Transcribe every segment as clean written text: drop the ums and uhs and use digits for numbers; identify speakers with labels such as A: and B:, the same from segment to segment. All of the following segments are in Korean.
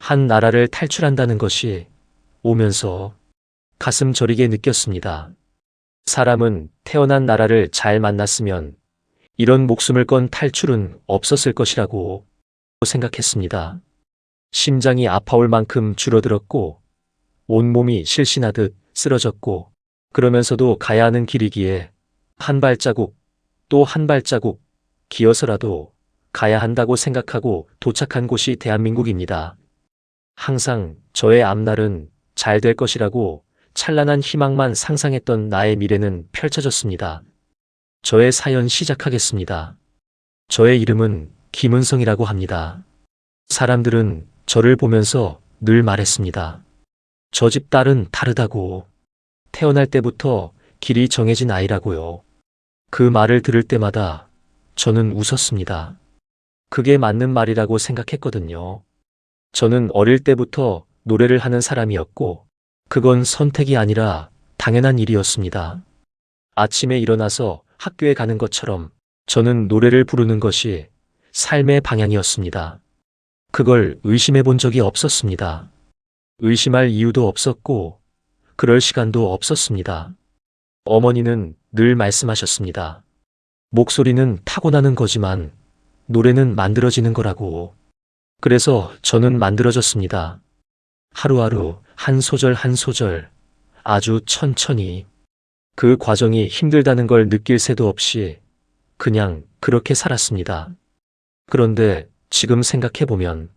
A: 한 나라를 탈출한다는 것이 오면서 가슴 저리게 느꼈습니다. 사람은 태어난 나라를 잘 만났으면 이런 목숨을 건 탈출은 없었을 것이라고 생각했습니다. 심장이 아파올 만큼 줄어들었고 온몸이 실신하듯 쓰러졌고 그러면서도 가야 하는 길이기에 한 발자국 또 한 발자국 기어서라도 가야 한다고 생각하고 도착한 곳이 대한민국입니다. 항상 저의 앞날은 잘 될 것이라고 찬란한 희망만 상상했던 나의 미래는 펼쳐졌습니다. 저의 사연 시작하겠습니다. 저의 이름은 김은성이라고 합니다. 사람들은 저를 보면서 늘 말했습니다. 저 집 딸은 다르다고. 태어날 때부터 길이 정해진 아이라고요. 그 말을 들을 때마다 저는 웃었습니다. 그게 맞는 말이라고 생각했거든요. 저는 어릴 때부터 노래를 하는 사람이었고 그건 선택이 아니라 당연한 일이었습니다. 아침에 일어나서 학교에 가는 것처럼 저는 노래를 부르는 것이 삶의 방향이었습니다. 그걸 의심해 본 적이 없었습니다. 의심할 이유도 없었고 그럴 시간도 없었습니다. 어머니는 늘 말씀하셨습니다. 목소리는 타고나는 거지만 노래는 만들어지는 거라고. 그래서 저는 만들어졌습니다. 하루하루 한 소절 한 소절 아주 천천히. 그 과정이 힘들다는 걸 느낄 새도 없이 그냥 그렇게 살았습니다. 그런데 지금 생각해보면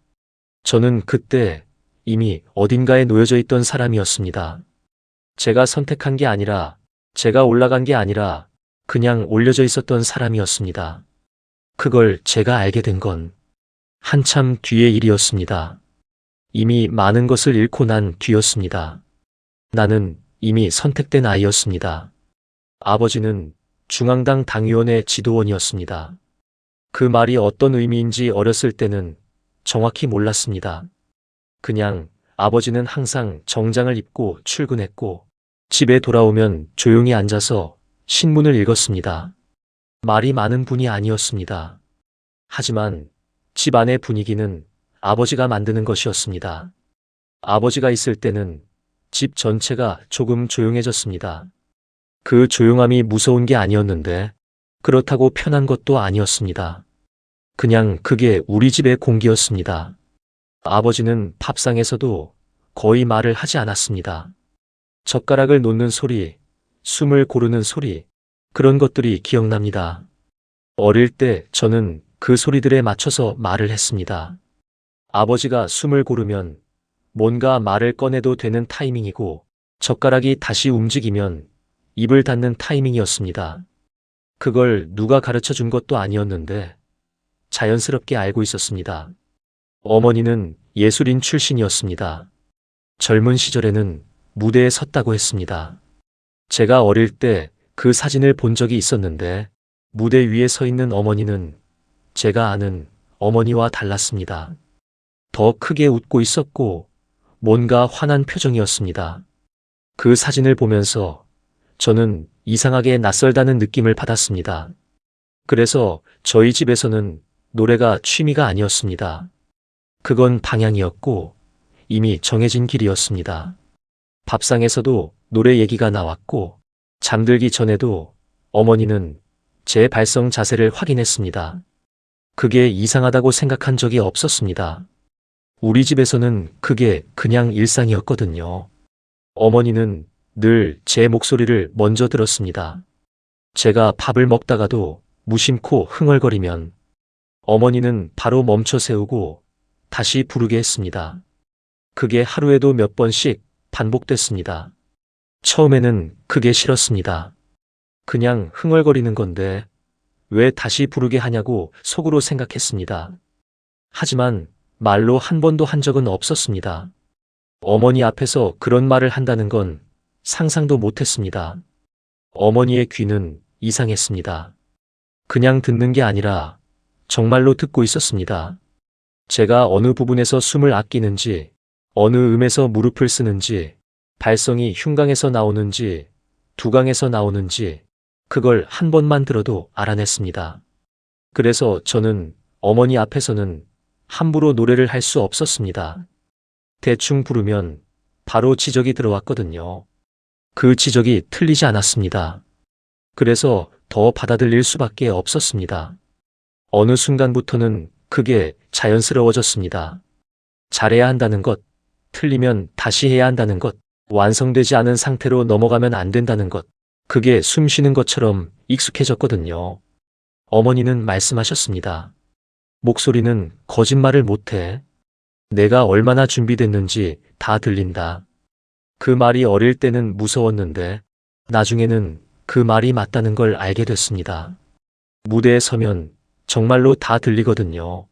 A: 저는 그때 이미 어딘가에 놓여져 있던 사람이었습니다. 제가 선택한 게 아니라 제가 올라간 게 아니라 그냥 올려져 있었던 사람이었습니다. 그걸 제가 알게 된 건 한참 뒤의 일이었습니다. 이미 많은 것을 잃고 난 뒤였습니다. 나는 이미 선택된 아이였습니다. 아버지는 중앙당 당위원회 지도원이었습니다. 그 말이 어떤 의미인지 어렸을 때는 정확히 몰랐습니다. 그냥 아버지는 항상 정장을 입고 출근했고 집에 돌아오면 조용히 앉아서 신문을 읽었습니다. 말이 많은 분이 아니었습니다. 하지만 집 안의 분위기는 아버지가 만드는 것이었습니다. 아버지가 있을 때는 집 전체가 조금 조용해졌습니다. 그 조용함이 무서운 게 아니었는데 그렇다고 편한 것도 아니었습니다. 그냥 그게 우리 집의 공기였습니다. 아버지는 밥상에서도 거의 말을 하지 않았습니다. 젓가락을 놓는 소리, 숨을 고르는 소리, 그런 것들이 기억납니다. 어릴 때 저는 그 소리들에 맞춰서 말을 했습니다. 아버지가 숨을 고르면 뭔가 말을 꺼내도 되는 타이밍이고 젓가락이 다시 움직이면 입을 닫는 타이밍이었습니다. 그걸 누가 가르쳐 준 것도 아니었는데 자연스럽게 알고 있었습니다. 어머니는 예술인 출신이었습니다. 젊은 시절에는 무대에 섰다고 했습니다. 제가 어릴 때 그 사진을 본 적이 있었는데 무대 위에 서 있는 어머니는 제가 아는 어머니와 달랐습니다. 더 크게 웃고 있었고 뭔가 환한 표정이었습니다. 그 사진을 보면서 저는 이상하게 낯설다는 느낌을 받았습니다. 그래서 저희 집에서는 노래가 취미가 아니었습니다. 그건 방향이었고 이미 정해진 길이었습니다. 밥상에서도 노래 얘기가 나왔고 잠들기 전에도 어머니는 제 발성 자세를 확인했습니다. 그게 이상하다고 생각한 적이 없었습니다. 우리 집에서는 그게 그냥 일상이었거든요. 어머니는 늘 제 목소리를 먼저 들었습니다. 제가 밥을 먹다가도 무심코 흥얼거리면 어머니는 바로 멈춰 세우고 다시 부르게 했습니다. 그게 하루에도 몇 번씩 반복됐습니다. 처음에는 그게 싫었습니다. 그냥 흥얼거리는 건데 왜 다시 부르게 하냐고 속으로 생각했습니다. 하지만 말로 한 번도 한 적은 없었습니다. 어머니 앞에서 그런 말을 한다는 건 상상도 못했습니다. 어머니의 귀는 이상했습니다. 그냥 듣는 게 아니라 정말로 듣고 있었습니다. 제가 어느 부분에서 숨을 아끼는지, 어느 음에서 무릎을 쓰는지, 발성이 흉강에서 나오는지, 두강에서 나오는지, 그걸 한 번만 들어도 알아냈습니다. 그래서 저는 어머니 앞에서는 함부로 노래를 할 수 없었습니다. 대충 부르면 바로 지적이 들어왔거든요. 그 지적이 틀리지 않았습니다. 그래서 더 받아들일 수밖에 없었습니다. 어느 순간부터는 그게 자연스러워졌습니다. 잘해야 한다는 것, 틀리면 다시 해야 한다는 것, 완성되지 않은 상태로 넘어가면 안 된다는 것, 그게 숨 쉬는 것처럼 익숙해졌거든요. 어머니는 말씀하셨습니다. 목소리는 거짓말을 못해. 내가 얼마나 준비됐는지 다 들린다. 그 말이 어릴 때는 무서웠는데 나중에는 그 말이 맞다는 걸 알게 됐습니다. 무대에 서면 정말로 다 들리거든요.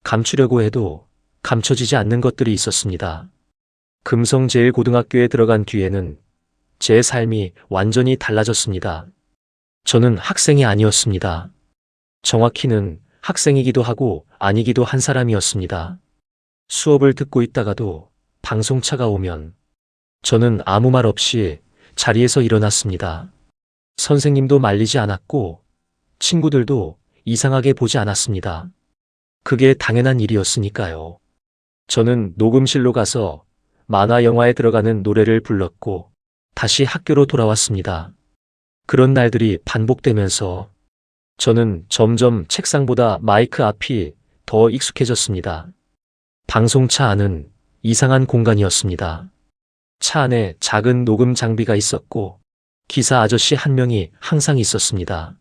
A: 감추려고 해도 감춰지지 않는 것들이 있었습니다. 금성제일고등학교에 들어간 뒤에는 제 삶이 완전히 달라졌습니다. 저는 학생이 아니었습니다. 정확히는 학생이기도 하고 아니기도 한 사람이었습니다. 수업을 듣고 있다가도 방송차가 오면 저는 아무 말 없이 자리에서 일어났습니다. 선생님도 말리지 않았고 친구들도 이상하게 보지 않았습니다. 그게 당연한 일이었으니까요. 저는 녹음실로 가서 만화 영화에 들어가는 노래를 불렀고 다시 학교로 돌아왔습니다. 그런 날들이 반복되면서 저는 점점 책상보다 마이크 앞이 더 익숙해졌습니다. 방송차 안은 이상한 공간이었습니다. 차 안에 작은 녹음 장비가 있었고 기사 아저씨 한 명이 항상 있었습니다.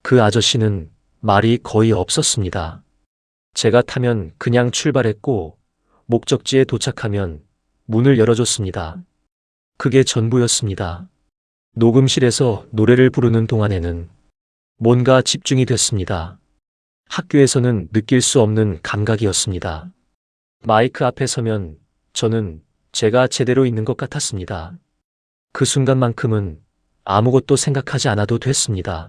A: 그 아저씨는 말이 거의 없었습니다. 제가 타면 그냥 출발했고 목적지에 도착하면 문을 열어줬습니다. 그게 전부였습니다. 녹음실에서 노래를 부르는 동안에는 뭔가 집중이 됐습니다. 학교에서는 느낄 수 없는 감각이었습니다. 마이크 앞에 서면 저는 제가 제대로 있는 것 같았습니다. 그 순간만큼은 아무것도 생각하지 않아도 됐습니다.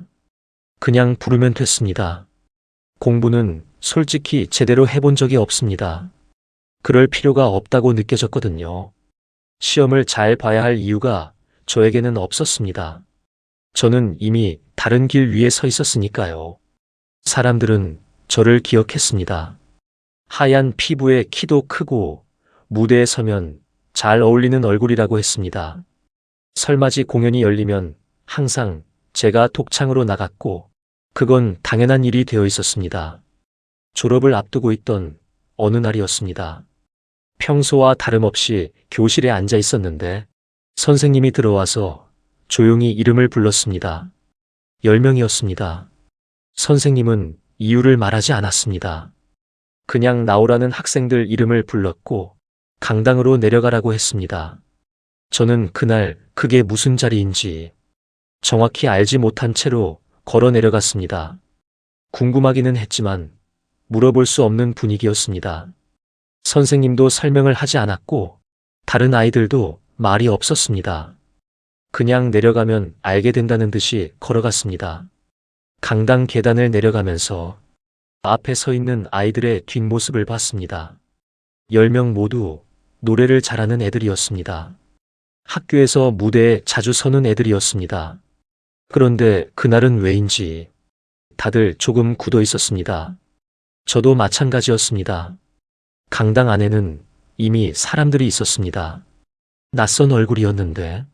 A: 그냥 부르면 됐습니다. 공부는 솔직히 제대로 해본 적이 없습니다. 그럴 필요가 없다고 느껴졌거든요. 시험을 잘 봐야 할 이유가 저에게는 없었습니다. 저는 이미 다른 길 위에 서 있었으니까요. 사람들은 저를 기억했습니다. 하얀 피부에 키도 크고 무대에 서면 잘 어울리는 얼굴이라고 했습니다. 설맞이 공연이 열리면 항상 제가 독창으로 나갔고 그건 당연한 일이 되어 있었습니다. 졸업을 앞두고 있던 어느 날이었습니다. 평소와 다름없이 교실에 앉아 있었는데 선생님이 들어와서 조용히 이름을 불렀습니다. 10명이었습니다. 선생님은 이유를 말하지 않았습니다. 그냥 나오라는 학생들 이름을 불렀고 강당으로 내려가라고 했습니다. 저는 그날 그게 무슨 자리인지 정확히 알지 못한 채로 걸어 내려갔습니다. 궁금하기는 했지만 물어볼 수 없는 분위기였습니다. 선생님도 설명을 하지 않았고 다른 아이들도 말이 없었습니다. 그냥 내려가면 알게 된다는 듯이 걸어갔습니다. 강당 계단을 내려가면서 앞에 서 있는 아이들의 뒷모습을 봤습니다. 10명 모두 노래를 잘하는 애들이었습니다. 학교에서 무대에 자주 서는 애들이었습니다. 그런데 그날은 왜인지 다들 조금 굳어 있었습니다. 저도 마찬가지였습니다. 강당 안에는 이미 사람들이 있었습니다. 낯선 얼굴이었는데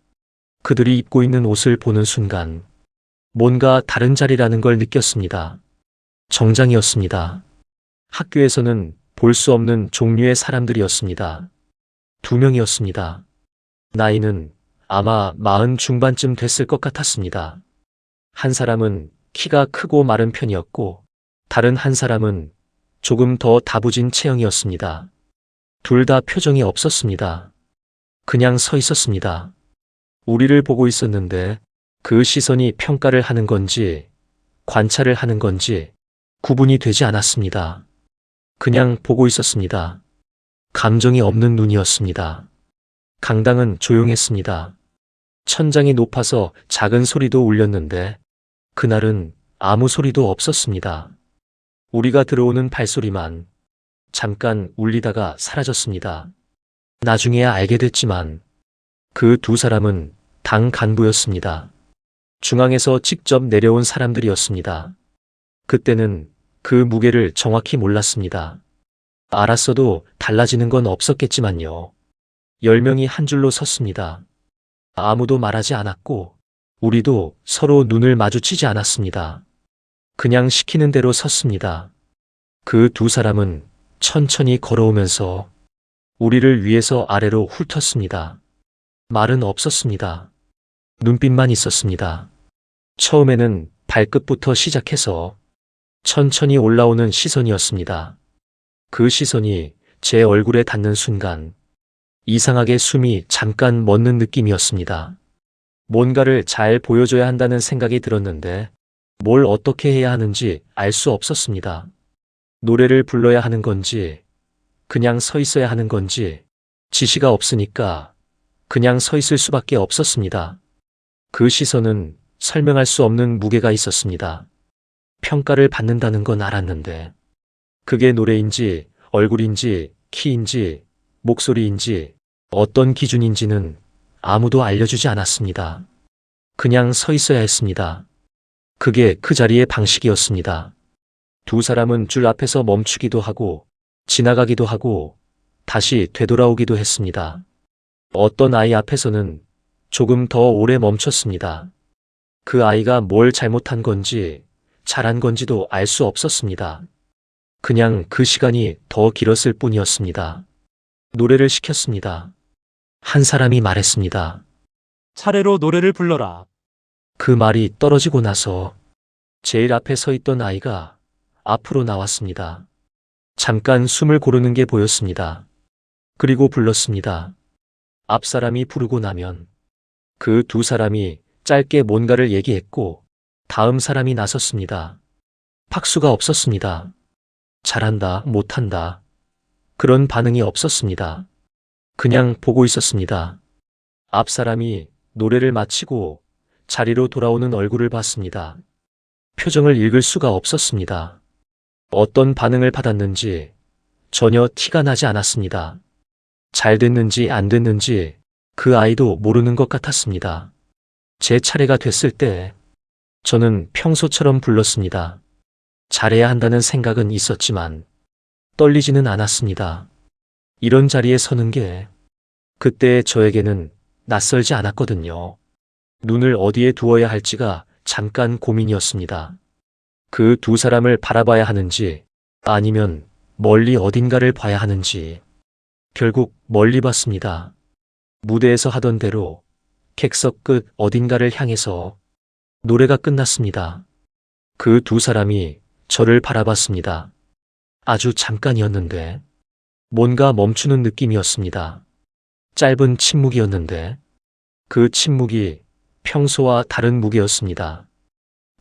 A: 그들이 입고 있는 옷을 보는 순간 뭔가 다른 자리라는 걸 느꼈습니다. 정장이었습니다. 학교에서는 볼 수 없는 종류의 사람들이었습니다. 2명이었습니다. 나이는 아마 40 중반쯤 됐을 것 같았습니다. 한 사람은 키가 크고 마른 편이었고 다른 한 사람은 조금 더 다부진 체형이었습니다. 둘 다 표정이 없었습니다. 그냥 서 있었습니다. 우리를 보고 있었는데 그 시선이 평가를 하는 건지 관찰을 하는 건지 구분이 되지 않았습니다. 그냥 보고 있었습니다. 감정이 없는 눈이었습니다. 강당은 조용했습니다. 천장이 높아서 작은 소리도 울렸는데 그날은 아무 소리도 없었습니다. 우리가 들어오는 발소리만 잠깐 울리다가 사라졌습니다. 나중에야 알게 됐지만 그 두 사람은 당 간부였습니다. 중앙에서 직접 내려온 사람들이었습니다. 그때는 그 무게를 정확히 몰랐습니다. 알았어도 달라지는 건 없었겠지만요. 10명이 한 줄로 섰습니다. 아무도 말하지 않았고, 우리도 서로 눈을 마주치지 않았습니다. 그냥 시키는 대로 섰습니다. 그 두 사람은 천천히 걸어오면서 우리를 위에서 아래로 훑었습니다. 말은 없었습니다. 눈빛만 있었습니다. 처음에는 발끝부터 시작해서 천천히 올라오는 시선이었습니다. 그 시선이 제 얼굴에 닿는 순간 이상하게 숨이 잠깐 멎는 느낌이었습니다. 뭔가를 잘 보여줘야 한다는 생각이 들었는데 뭘 어떻게 해야 하는지 알 수 없었습니다. 노래를 불러야 하는 건지, 그냥 서 있어야 하는 건지, 지시가 없으니까 그냥 서 있을 수밖에 없었습니다. 그 시선은 설명할 수 없는 무게가 있었습니다. 평가를 받는다는 건 알았는데, 그게 노래인지, 얼굴인지, 키인지, 목소리인지, 어떤 기준인지는 아무도 알려주지 않았습니다. 그냥 서 있어야 했습니다. 그게 그 자리의 방식이었습니다. 두 사람은 줄 앞에서 멈추기도 하고, 지나가기도 하고, 다시 되돌아오기도 했습니다. 어떤 아이 앞에서는 조금 더 오래 멈췄습니다. 그 아이가 뭘 잘못한 건지, 잘한 건지도 알 수 없었습니다. 그냥 그 시간이 더 길었을 뿐이었습니다. 노래를 시켰습니다. 한 사람이 말했습니다.
B: 차례로 노래를 불러라.
A: 그 말이 떨어지고 나서 제일 앞에 서 있던 아이가 앞으로 나왔습니다. 잠깐 숨을 고르는 게 보였습니다. 그리고 불렀습니다. 앞 사람이 부르고 나면 그 두 사람이 짧게 뭔가를 얘기했고 다음 사람이 나섰습니다. 박수가 없었습니다. 잘한다, 못한다. 그런 반응이 없었습니다. 그냥 보고 있었습니다. 앞 사람이 노래를 마치고 자리로 돌아오는 얼굴을 봤습니다. 표정을 읽을 수가 없었습니다. 어떤 반응을 받았는지 전혀 티가 나지 않았습니다. 잘 됐는지 안 됐는지 그 아이도 모르는 것 같았습니다. 제 차례가 됐을 때 저는 평소처럼 불렀습니다. 잘해야 한다는 생각은 있었지만 떨리지는 않았습니다. 이런 자리에 서는 게 그때 저에게는 낯설지 않았거든요. 눈을 어디에 두어야 할지가 잠깐 고민이었습니다. 그 두 사람을 바라봐야 하는지 아니면 멀리 어딘가를 봐야 하는지 결국 멀리 봤습니다. 무대에서 하던 대로 객석 끝 어딘가를 향해서 노래가 끝났습니다. 그 두 사람이 저를 바라봤습니다. 아주 잠깐이었는데 뭔가 멈추는 느낌이었습니다. 짧은 침묵이었는데 그 침묵이 평소와 다른 무게였습니다.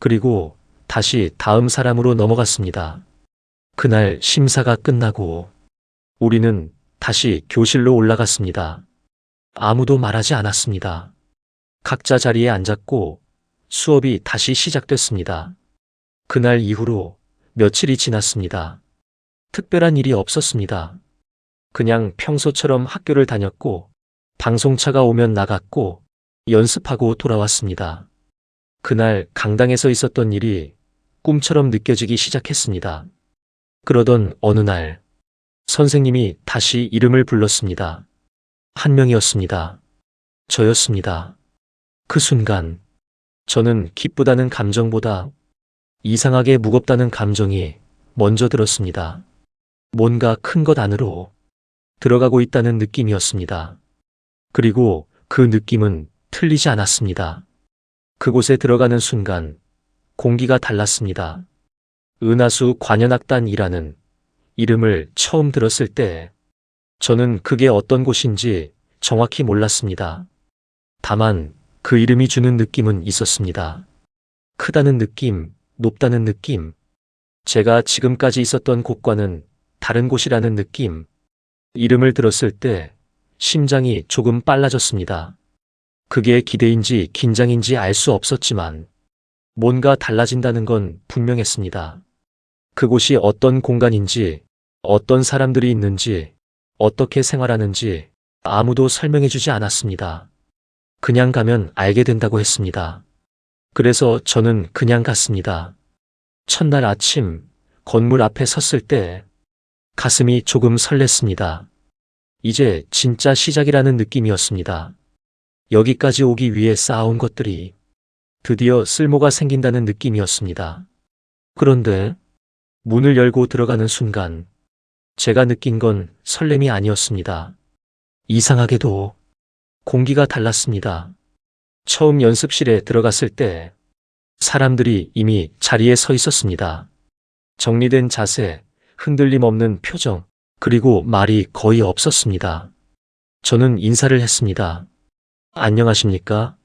A: 그리고 다시 다음 사람으로 넘어갔습니다. 그날 심사가 끝나고 우리는 다시 교실로 올라갔습니다. 아무도 말하지 않았습니다. 각자 자리에 앉았고 수업이 다시 시작됐습니다. 그날 이후로 며칠이 지났습니다. 특별한 일이 없었습니다. 그냥 평소처럼 학교를 다녔고 방송차가 오면 나갔고 연습하고 돌아왔습니다. 그날 강당에서 있었던 일이 꿈처럼 느껴지기 시작했습니다. 그러던 어느 날 선생님이 다시 이름을 불렀습니다. 한 명이었습니다. 저였습니다. 그 순간 저는 기쁘다는 감정보다 이상하게 무겁다는 감정이 먼저 들었습니다. 뭔가 큰 것 안으로 들어가고 있다는 느낌이었습니다. 그리고 그 느낌은 틀리지 않았습니다. 그곳에 들어가는 순간 공기가 달랐습니다. 은하수 관현악단이라는 이름을 처음 들었을 때 저는 그게 어떤 곳인지 정확히 몰랐습니다. 다만 그 이름이 주는 느낌은 있었습니다. 크다는 느낌, 높다는 느낌, 제가 지금까지 있었던 곳과는 다른 곳이라는 느낌. 이름을 들었을 때 심장이 조금 빨라졌습니다. 그게 기대인지 긴장인지 알 수 없었지만 뭔가 달라진다는 건 분명했습니다. 그곳이 어떤 공간인지, 어떤 사람들이 있는지, 어떻게 생활하는지 아무도 설명해주지 않았습니다. 그냥 가면 알게 된다고 했습니다. 그래서 저는 그냥 갔습니다. 첫날 아침 건물 앞에 섰을 때 가슴이 조금 설렜습니다. 이제 진짜 시작이라는 느낌이었습니다. 여기까지 오기 위해 쌓아온 것들이 드디어 쓸모가 생긴다는 느낌이었습니다. 그런데 문을 열고 들어가는 순간 제가 느낀 건 설렘이 아니었습니다. 이상하게도 공기가 달랐습니다. 처음 연습실에 들어갔을 때 사람들이 이미 자리에 서 있었습니다. 정리된 자세, 흔들림 없는 표정, 그리고 말이 거의 없었습니다. 저는 인사를 했습니다. 안녕하십니까?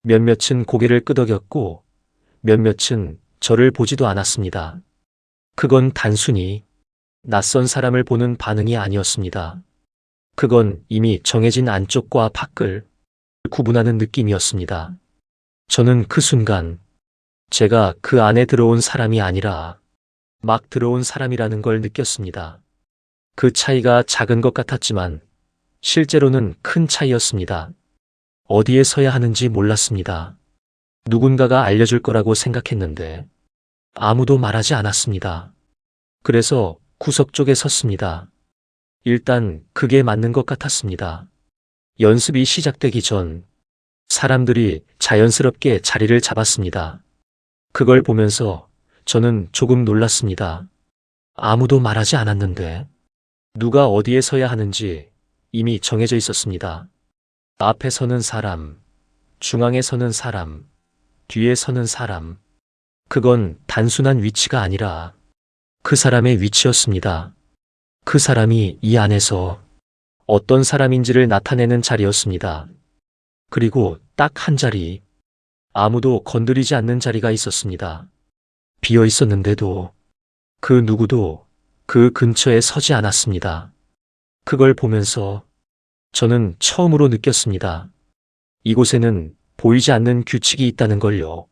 A: 몇몇은 고개를 끄덕였고 몇몇은 저를 보지도 않았습니다. 그건 단순히 낯선 사람을 보는 반응이 아니었습니다. 그건 이미 정해진 안쪽과 밖을 구분하는 느낌이었습니다. 저는 그 순간 제가 그 안에 들어온 사람이 아니라 막 들어온 사람이라는 걸 느꼈습니다. 그 차이가 작은 것 같았지만 실제로는 큰 차이였습니다. 어디에 서야 하는지 몰랐습니다. 누군가가 알려줄 거라고 생각했는데 아무도 말하지 않았습니다. 그래서 구석 쪽에 섰습니다. 일단 그게 맞는 것 같았습니다. 연습이 시작되기 전 사람들이 자연스럽게 자리를 잡았습니다. 그걸 보면서 저는 조금 놀랐습니다. 아무도 말하지 않았는데 누가 어디에 서야 하는지 이미 정해져 있었습니다. 앞에 서는 사람, 중앙에 서는 사람, 뒤에 서는 사람. 그건 단순한 위치가 아니라 그 사람의 위치였습니다. 그 사람이 이 안에서 어떤 사람인지를 나타내는 자리였습니다. 그리고 딱 한 자리, 아무도 건드리지 않는 자리가 있었습니다. 비어 있었는데도 그 누구도 그 근처에 서지 않았습니다. 그걸 보면서 저는 처음으로 느꼈습니다. 이곳에는 보이지 않는 규칙이 있다는 걸요.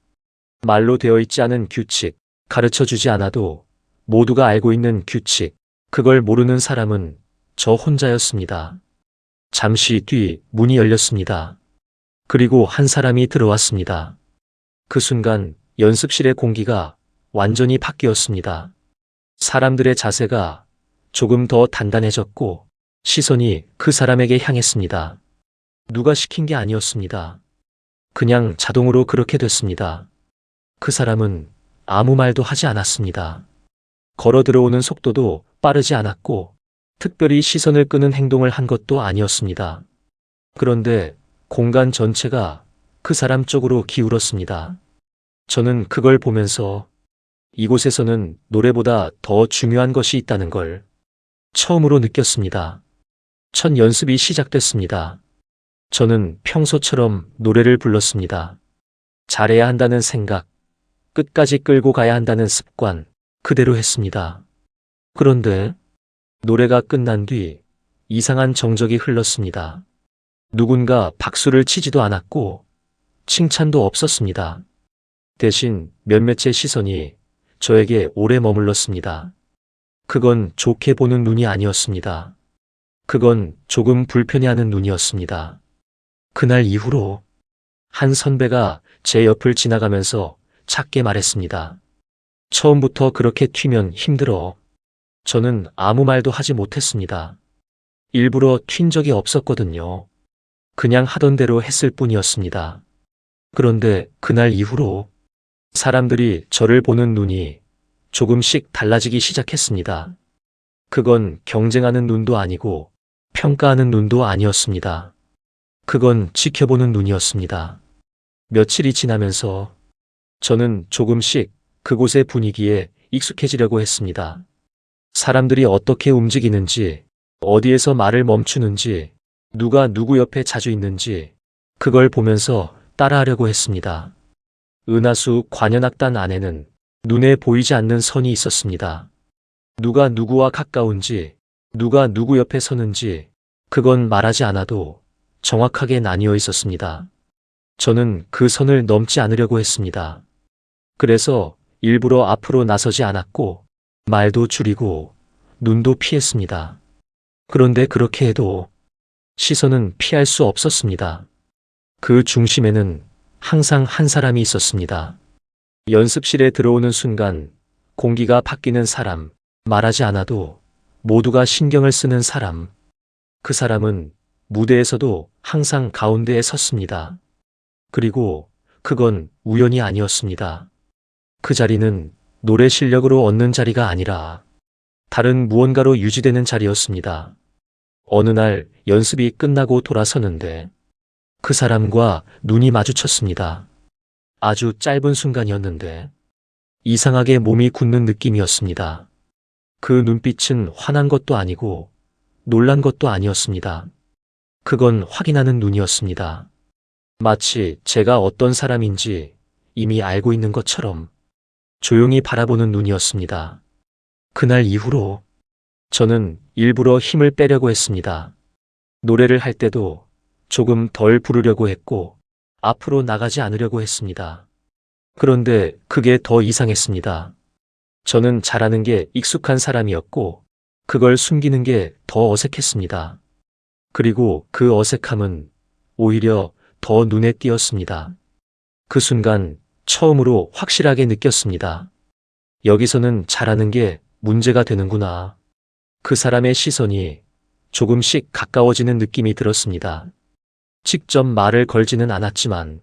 A: 말로 되어 있지 않은 규칙, 가르쳐 주지 않아도 모두가 알고 있는 규칙, 그걸 모르는 사람은 저 혼자였습니다. 잠시 뒤 문이 열렸습니다. 그리고 한 사람이 들어왔습니다. 그 순간 연습실의 공기가 완전히 바뀌었습니다. 사람들의 자세가 조금 더 단단해졌고 시선이 그 사람에게 향했습니다. 누가 시킨 게 아니었습니다. 그냥 자동으로 그렇게 됐습니다. 그 사람은 아무 말도 하지 않았습니다. 걸어 들어오는 속도도 빠르지 않았고 특별히 시선을 끄는 행동을 한 것도 아니었습니다. 그런데 공간 전체가 그 사람 쪽으로 기울었습니다. 저는 그걸 보면서 이곳에서는 노래보다 더 중요한 것이 있다는 걸 처음으로 느꼈습니다. 첫 연습이 시작됐습니다. 저는 평소처럼 노래를 불렀습니다. 잘해야 한다는 생각, 끝까지 끌고 가야 한다는 습관, 그대로 했습니다. 그런데 노래가 끝난 뒤 이상한 정적이 흘렀습니다. 누군가 박수를 치지도 않았고 칭찬도 없었습니다. 대신 몇몇의 시선이 저에게 오래 머물렀습니다. 그건 좋게 보는 눈이 아니었습니다. 그건 조금 불편해하는 눈이었습니다. 그날 이후로 한 선배가 제 옆을 지나가면서 작게 말했습니다. 처음부터 그렇게 튀면 힘들어. 저는 아무 말도 하지 못했습니다. 일부러 튄 적이 없었거든요. 그냥 하던 대로 했을 뿐이었습니다. 그런데 그날 이후로 사람들이 저를 보는 눈이 조금씩 달라지기 시작했습니다. 그건 경쟁하는 눈도 아니고 평가하는 눈도 아니었습니다. 그건 지켜보는 눈이었습니다. 며칠이 지나면서 저는 조금씩 그곳의 분위기에 익숙해지려고 했습니다. 사람들이 어떻게 움직이는지, 어디에서 말을 멈추는지, 누가 누구 옆에 자주 있는지, 그걸 보면서 따라하려고 했습니다. 은하수 관현악단 안에는 눈에 보이지 않는 선이 있었습니다. 누가 누구와 가까운지, 누가 누구 옆에 서는지, 그건 말하지 않아도 정확하게 나뉘어 있었습니다. 저는 그 선을 넘지 않으려고 했습니다. 그래서 일부러 앞으로 나서지 않았고, 말도 줄이고, 눈도 피했습니다. 그런데 그렇게 해도 시선은 피할 수 없었습니다. 그 중심에는 항상 한 사람이 있었습니다. 연습실에 들어오는 순간 공기가 바뀌는 사람, 말하지 않아도 모두가 신경을 쓰는 사람. 그 사람은 무대에서도 항상 가운데에 섰습니다. 그리고 그건 우연이 아니었습니다. 그 자리는 노래 실력으로 얻는 자리가 아니라 다른 무언가로 유지되는 자리였습니다. 어느 날 연습이 끝나고 돌아서는데 그 사람과 눈이 마주쳤습니다. 아주 짧은 순간이었는데 이상하게 몸이 굳는 느낌이었습니다. 그 눈빛은 화난 것도 아니고 놀란 것도 아니었습니다. 그건 확인하는 눈이었습니다. 마치 제가 어떤 사람인지 이미 알고 있는 것처럼 조용히 바라보는 눈이었습니다. 그날 이후로 저는 일부러 힘을 빼려고 했습니다. 노래를 할 때도 조금 덜 부르려고 했고 앞으로 나가지 않으려고 했습니다. 그런데 그게 더 이상했습니다. 저는 잘하는 게 익숙한 사람이었고 그걸 숨기는 게 더 어색했습니다. 그리고 그 어색함은 오히려 더 눈에 띄었습니다. 그 순간 처음으로 확실하게 느꼈습니다. 여기서는 잘하는 게 문제가 되는구나. 그 사람의 시선이 조금씩 가까워지는 느낌이 들었습니다. 직접 말을 걸지는 않았지만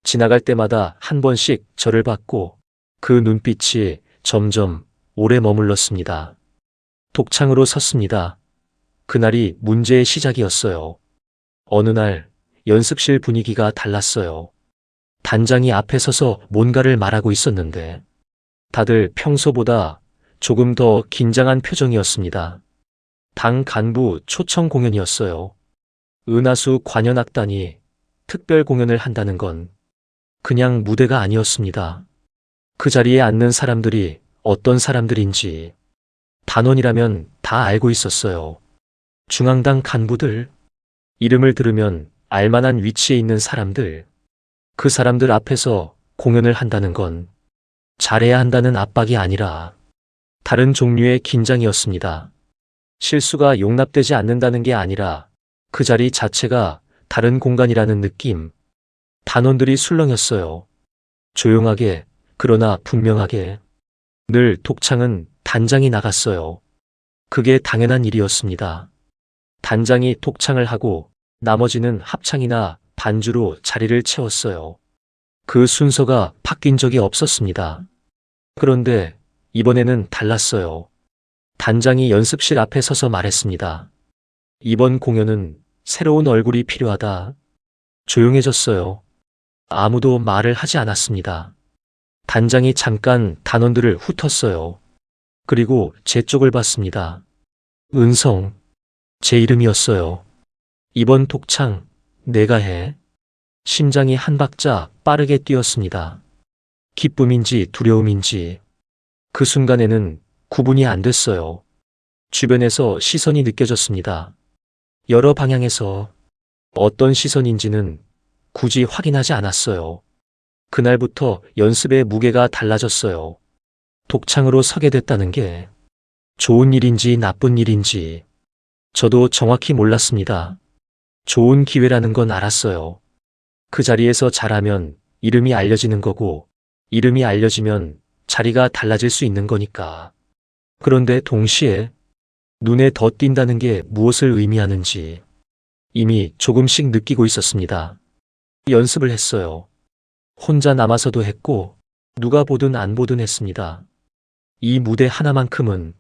A: 지나갈 때마다 한 번씩 저를 봤고 그 눈빛이 점점 오래 머물렀습니다. 독창으로 섰습니다. 그날이 문제의 시작이었어요. 어느 날 연습실 분위기가 달랐어요. 단장이 앞에 서서 뭔가를 말하고 있었는데 다들 평소보다 조금 더 긴장한 표정이었습니다. 당 간부 초청 공연이었어요. 은하수 관현악단이 특별 공연을 한다는 건 그냥 무대가 아니었습니다. 그 자리에 앉는 사람들이 어떤 사람들인지 단원이라면 다 알고 있었어요. 중앙당 간부들, 이름을 들으면 알만한 위치에 있는 사람들, 그 사람들 앞에서 공연을 한다는 건 잘해야 한다는 압박이 아니라 다른 종류의 긴장이었습니다. 실수가 용납되지 않는다는 게 아니라 그 자리 자체가 다른 공간이라는 느낌. 단원들이 술렁였어요. 조용하게, 그러나 분명하게. 늘 독창은 단장이 나갔어요. 그게 당연한 일이었습니다. 단장이 독창을 하고 나머지는 합창이나 반주로 자리를 채웠어요. 그 순서가 바뀐 적이 없었습니다. 그런데 이번에는 달랐어요. 단장이 연습실 앞에 서서 말했습니다. 이번 공연은 새로운 얼굴이 필요하다. 조용해졌어요. 아무도 말을 하지 않았습니다. 단장이 잠깐 단원들을 훑었어요. 그리고 제 쪽을 봤습니다. 은성, 제 이름이었어요. 이번 독창, 내가 해. 심장이 한 박자 빠르게 뛰었습니다. 기쁨인지 두려움인지 그 순간에는 구분이 안 됐어요. 주변에서 시선이 느껴졌습니다. 여러 방향에서 어떤 시선인지는 굳이 확인하지 않았어요. 그날부터 연습의 무게가 달라졌어요. 독창으로 서게 됐다는 게 좋은 일인지 나쁜 일인지 저도 정확히 몰랐습니다. 좋은 기회라는 건 알았어요. 그 자리에서 잘하면 이름이 알려지는 거고 이름이 알려지면 자리가 달라질 수 있는 거니까. 그런데 동시에 눈에 더 띈다는 게 무엇을 의미하는지 이미 조금씩 느끼고 있었습니다. 연습을 했어요. 혼자 남아서도 했고 누가 보든 안 보든 했습니다. 이 무대 하나만큼은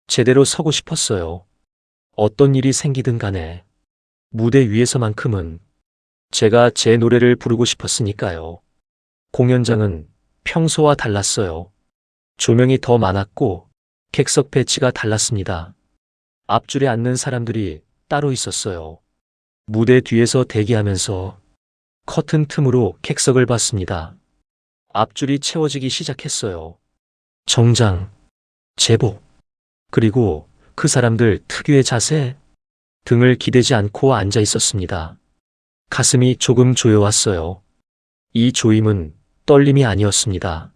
A: 제대로 서고 싶었어요. 어떤 일이 생기든 간에 무대 위에서만큼은 제가 제 노래를 부르고 싶었으니까요. 공연장은 평소와 달랐어요. 조명이 더 많았고 객석 배치가 달랐습니다. 앞줄에 앉는 사람들이 따로 있었어요. 무대 뒤에서 대기하면서 커튼 틈으로 객석을 봤습니다. 앞줄이 채워지기 시작했어요. 정장, 제복, 그리고 그 사람들 특유의 자세, 등을 기대지 않고 앉아 있었습니다. 가슴이 조금 조여왔어요. 이 조임은 떨림이 아니었습니다.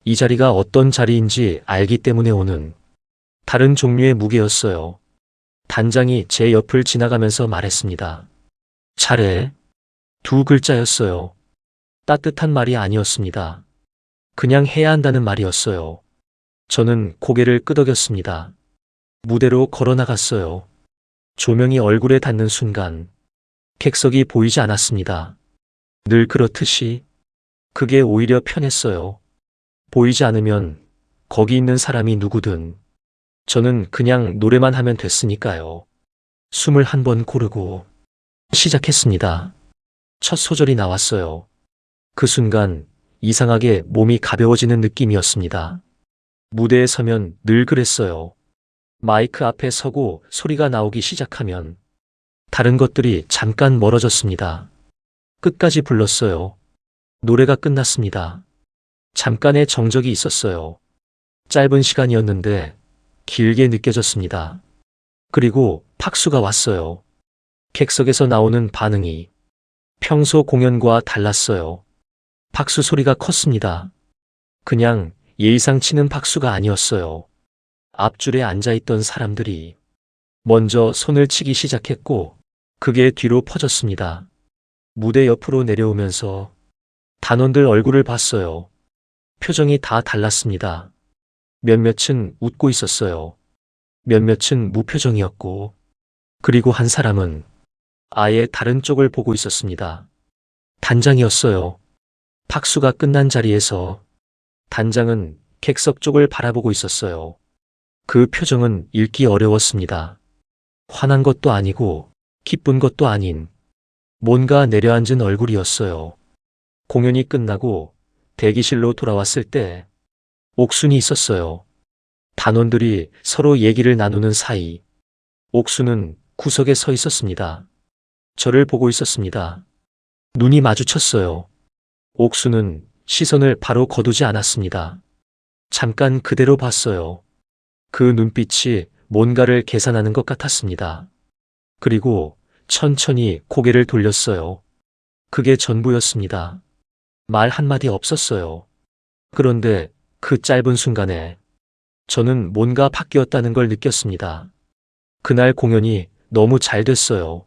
A: 이 자리가 어떤 자리인지 알기 때문에 오는 다른 종류의 무게였어요. 단장이 제 옆을 지나가면서 말했습니다. 잘해. 두 글자였어요. 따뜻한 말이 아니었습니다. 그냥 해야 한다는 말이었어요. 저는 고개를 끄덕였습니다. 무대로 걸어 나갔어요. 조명이 얼굴에 닿는 순간 객석이 보이지 않았습니다. 늘 그렇듯이 그게 오히려 편했어요. 보이지 않으면 거기 있는 사람이 누구든 저는 그냥 노래만 하면 됐으니까요. 숨을 한 번 고르고 시작했습니다. 첫 소절이 나왔어요. 그 순간 이상하게 몸이 가벼워지는 느낌이었습니다. 무대에 서면 늘 그랬어요. 마이크 앞에 서고 소리가 나오기 시작하면 다른 것들이 잠깐 멀어졌습니다. 끝까지 불렀어요. 노래가 끝났습니다. 잠깐의 정적이 있었어요. 짧은 시간이었는데 길게 느껴졌습니다. 그리고 박수가 왔어요. 객석에서 나오는 반응이 평소 공연과 달랐어요. 박수 소리가 컸습니다. 그냥 예의상 치는 박수가 아니었어요. 앞줄에 앉아있던 사람들이 먼저 손을 치기 시작했고 그게 뒤로 퍼졌습니다. 무대 옆으로 내려오면서 단원들 얼굴을 봤어요. 표정이 다 달랐습니다. 몇몇은 웃고 있었어요. 몇몇은 무표정이었고 그리고 한 사람은 아예 다른 쪽을 보고 있었습니다. 단장이었어요. 박수가 끝난 자리에서 단장은 객석 쪽을 바라보고 있었어요. 그 표정은 읽기 어려웠습니다. 화난 것도 아니고 기쁜 것도 아닌 뭔가 내려앉은 얼굴이었어요. 공연이 끝나고 대기실로 돌아왔을 때 옥순이 있었어요. 단원들이 서로 얘기를 나누는 사이 옥순은 구석에 서 있었습니다. 저를 보고 있었습니다. 눈이 마주쳤어요. 옥순은 시선을 바로 거두지 않았습니다. 잠깐 그대로 봤어요. 그 눈빛이 뭔가를 계산하는 것 같았습니다. 그리고 천천히 고개를 돌렸어요. 그게 전부였습니다. 말 한마디 없었어요. 그런데 그 짧은 순간에 저는 뭔가 바뀌었다는 걸 느꼈습니다. 그날 공연이 너무 잘 됐어요.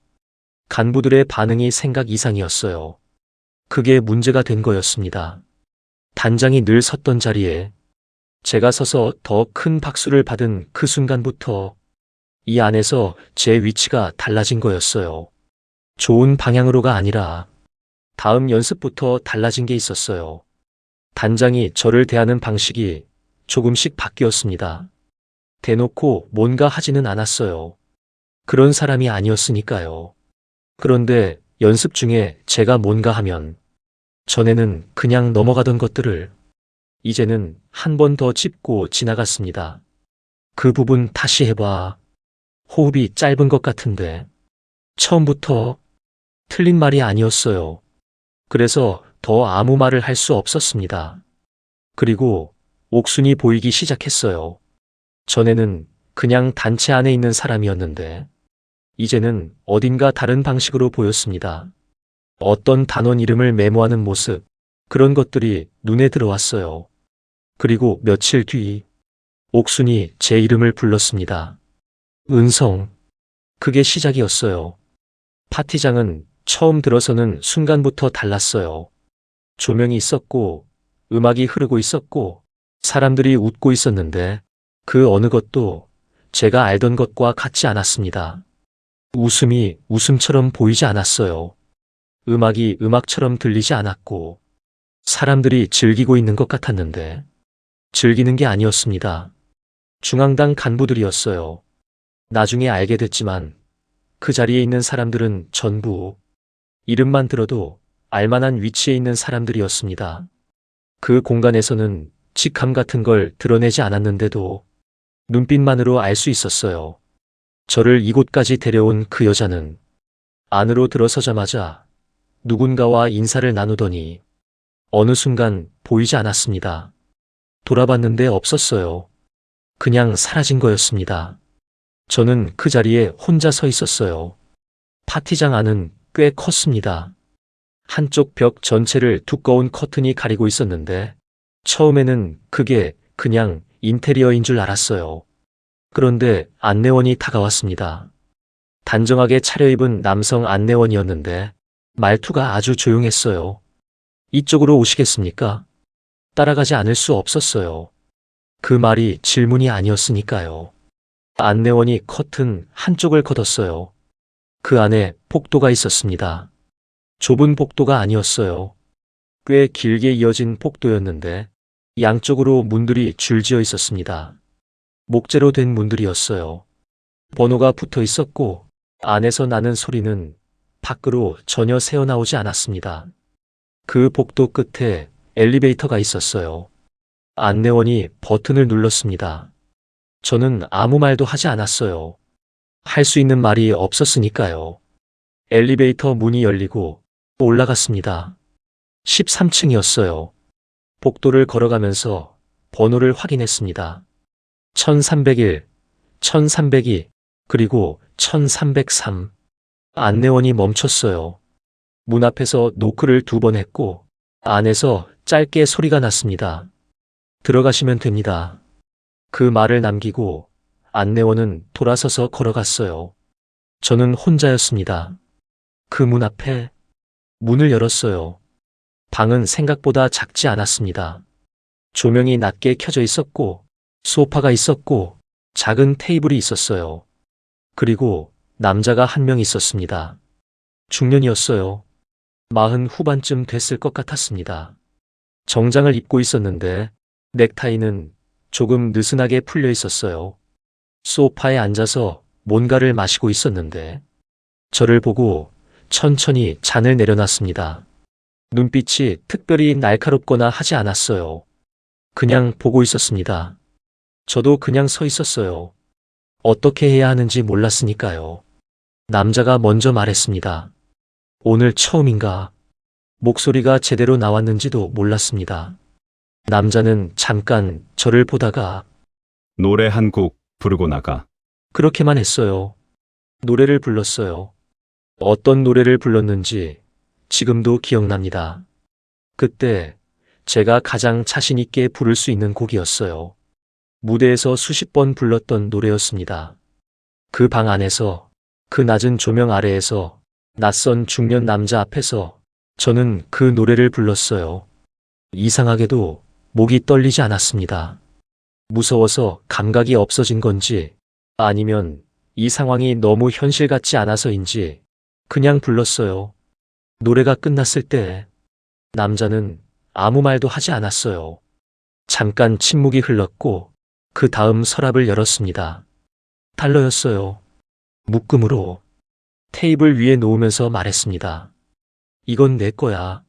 A: 간부들의 반응이 생각 이상이었어요. 그게 문제가 된 거였습니다. 단장이 늘 섰던 자리에 제가 서서 더 큰 박수를 받은 그 순간부터 이 안에서 제 위치가 달라진 거였어요. 좋은 방향으로가 아니라 다음 연습부터 달라진 게 있었어요. 단장이 저를 대하는 방식이 조금씩 바뀌었습니다. 대놓고 뭔가 하지는 않았어요. 그런 사람이 아니었으니까요. 그런데 연습 중에 제가 뭔가 하면 전에는 그냥 넘어가던 것들을 이제는 한 번 더 짚고 지나갔습니다. 그 부분 다시 해봐. 호흡이 짧은 것 같은데 처음부터 틀린 말이 아니었어요. 그래서 더 아무 말을 할 수 없었습니다. 그리고 옥순이 보이기 시작했어요. 전에는 그냥 단체 안에 있는 사람이었는데 이제는 어딘가 다른 방식으로 보였습니다. 어떤 단원 이름을 메모하는 모습, 그런 것들이 눈에 들어왔어요. 그리고 며칠 뒤 옥순이 제 이름을 불렀습니다. 은성. 그게 시작이었어요. 파티장은 처음 들어서는 순간부터 달랐어요. 조명이 있었고 음악이 흐르고 있었고 사람들이 웃고 있었는데 그 어느 것도 제가 알던 것과 같지 않았습니다. 웃음이 웃음처럼 보이지 않았어요. 음악이 음악처럼 들리지 않았고 사람들이 즐기고 있는 것 같았는데 즐기는 게 아니었습니다. 중앙당 간부들이었어요. 나중에 알게 됐지만 그 자리에 있는 사람들은 전부 이름만 들어도 알만한 위치에 있는 사람들이었습니다. 그 공간에서는 직함 같은 걸 드러내지 않았는데도 눈빛만으로 알 수 있었어요. 저를 이곳까지 데려온 그 여자는 안으로 들어서자마자 누군가와 인사를 나누더니 어느 순간 보이지 않았습니다. 돌아봤는데 없었어요. 그냥 사라진 거였습니다. 저는 그 자리에 혼자 서 있었어요. 파티장 안은 꽤 컸습니다. 한쪽 벽 전체를 두꺼운 커튼이 가리고 있었는데 처음에는 그게 그냥 인테리어인 줄 알았어요. 그런데 안내원이 다가왔습니다. 단정하게 차려입은 남성 안내원이었는데 말투가 아주 조용했어요. 이쪽으로 오시겠습니까? 따라가지 않을 수 없었어요. 그 말이 질문이 아니었으니까요. 안내원이 커튼 한쪽을 걷었어요. 그 안에 복도가 있었습니다. 좁은 복도가 아니었어요. 꽤 길게 이어진 복도였는데 양쪽으로 문들이 줄지어 있었습니다. 목재로 된 문들이었어요. 번호가 붙어 있었고 안에서 나는 소리는 밖으로 전혀 새어나오지 않았습니다. 그 복도 끝에 엘리베이터가 있었어요. 안내원이 버튼을 눌렀습니다. 저는 아무 말도 하지 않았어요. 할 수 있는 말이 없었으니까요. 엘리베이터 문이 열리고 올라갔습니다. 13층이었어요. 복도를 걸어가면서 번호를 확인했습니다. 1301, 1302, 그리고 1303. 안내원이 멈췄어요. 문 앞에서 노크를 2번 했고 안에서 짧게 소리가 났습니다. 들어가시면 됩니다. 그 말을 남기고 안내원은 돌아서서 걸어갔어요. 저는 혼자였습니다. 그 문 앞에 문을 열었어요. 방은 생각보다 작지 않았습니다. 조명이 낮게 켜져 있었고 소파가 있었고 작은 테이블이 있었어요. 그리고 남자가 한 명 있었습니다. 중년이었어요. 40 후반쯤 됐을 것 같았습니다. 정장을 입고 있었는데 넥타이는 조금 느슨하게 풀려 있었어요. 소파에 앉아서 뭔가를 마시고 있었는데 저를 보고 천천히 잔을 내려놨습니다. 눈빛이 특별히 날카롭거나 하지 않았어요. 그냥 보고 있었습니다. 저도 그냥 서 있었어요. 어떻게 해야 하는지 몰랐으니까요. 남자가 먼저 말했습니다. 오늘 처음인가? 목소리가 제대로 나왔는지도 몰랐습니다. 남자는 잠깐 저를 보다가
C: 노래 한 곡 부르고 나가.
A: 그렇게만 했어요. 노래를 불렀어요. 어떤 노래를 불렀는지 지금도 기억납니다. 그때 제가 가장 자신 있게 부를 수 있는 곡이었어요. 무대에서 수십 번 불렀던 노래였습니다. 그 방 안에서, 그 낮은 조명 아래에서, 낯선 중년 남자 앞에서 저는 그 노래를 불렀어요. 이상하게도 목이 떨리지 않았습니다. 무서워서 감각이 없어진 건지 아니면 이 상황이 너무 현실 같지 않아서인지 그냥 불렀어요. 노래가 끝났을 때 남자는 아무 말도 하지 않았어요. 잠깐 침묵이 흘렀고 그 다음 서랍을 열었습니다. 달러였어요. 묶음으로 테이블 위에 놓으면서 말했습니다. 이건 내 거야.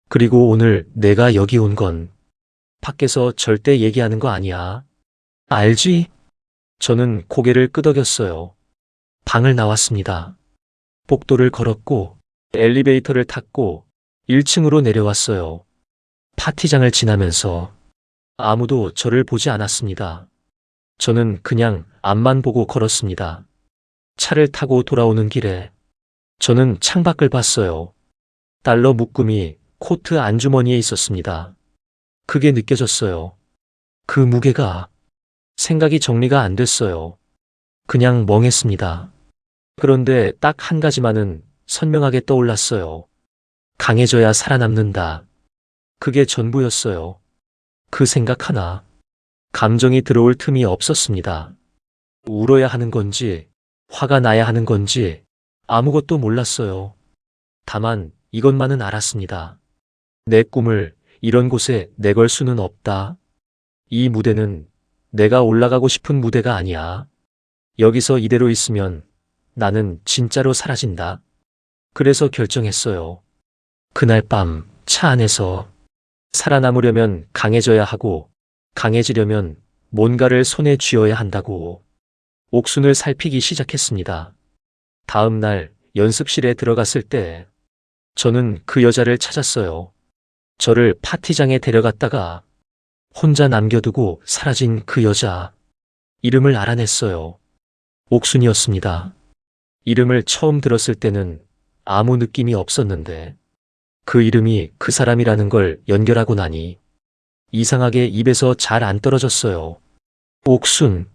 A: 그리고 오늘 내가 여기 온 건 밖에서 절대 얘기하는 거 아니야. 알지? 저는 고개를 끄덕였어요. 방을 나왔습니다. 복도를 걸었고 엘리베이터를 탔고 1층으로 내려왔어요. 파티장을 지나면서 아무도 저를 보지 않았습니다. 저는 그냥 앞만 보고 걸었습니다. 차를 타고 돌아오는 길에 저는 창밖을 봤어요. 달러 묶음이 코트 안주머니에 있었습니다. 그게 느껴졌어요. 그 무게가 생각이 정리가 안 됐어요. 그냥 멍했습니다. 그런데 딱 한 가지만은 선명하게 떠올랐어요. 강해져야 살아남는다. 그게 전부였어요. 그 생각 하나. 감정이 들어올 틈이 없었습니다. 울어야 하는 건지, 화가 나야 하는 건지 아무것도 몰랐어요. 다만 이것만은 알았습니다. 내 꿈을 이런 곳에 내걸 수는 없다. 이 무대는 내가 올라가고 싶은 무대가 아니야. 여기서 이대로 있으면 나는 진짜로 사라진다. 그래서 결정했어요. 그날 밤 차 안에서 살아남으려면 강해져야 하고 강해지려면 뭔가를 손에 쥐어야 한다고 옥순을 살피기 시작했습니다. 다음 날 연습실에 들어갔을 때 저는 그 여자를 찾았어요. 저를 파티장에 데려갔다가 혼자 남겨두고 사라진 그 여자. 이름을 알아냈어요. 옥순이었습니다. 이름을 처음 들었을 때는 아무 느낌이 없었는데 그 이름이 그 사람이라는 걸 연결하고 나니 이상하게 입에서 잘 안 떨어졌어요. 옥순.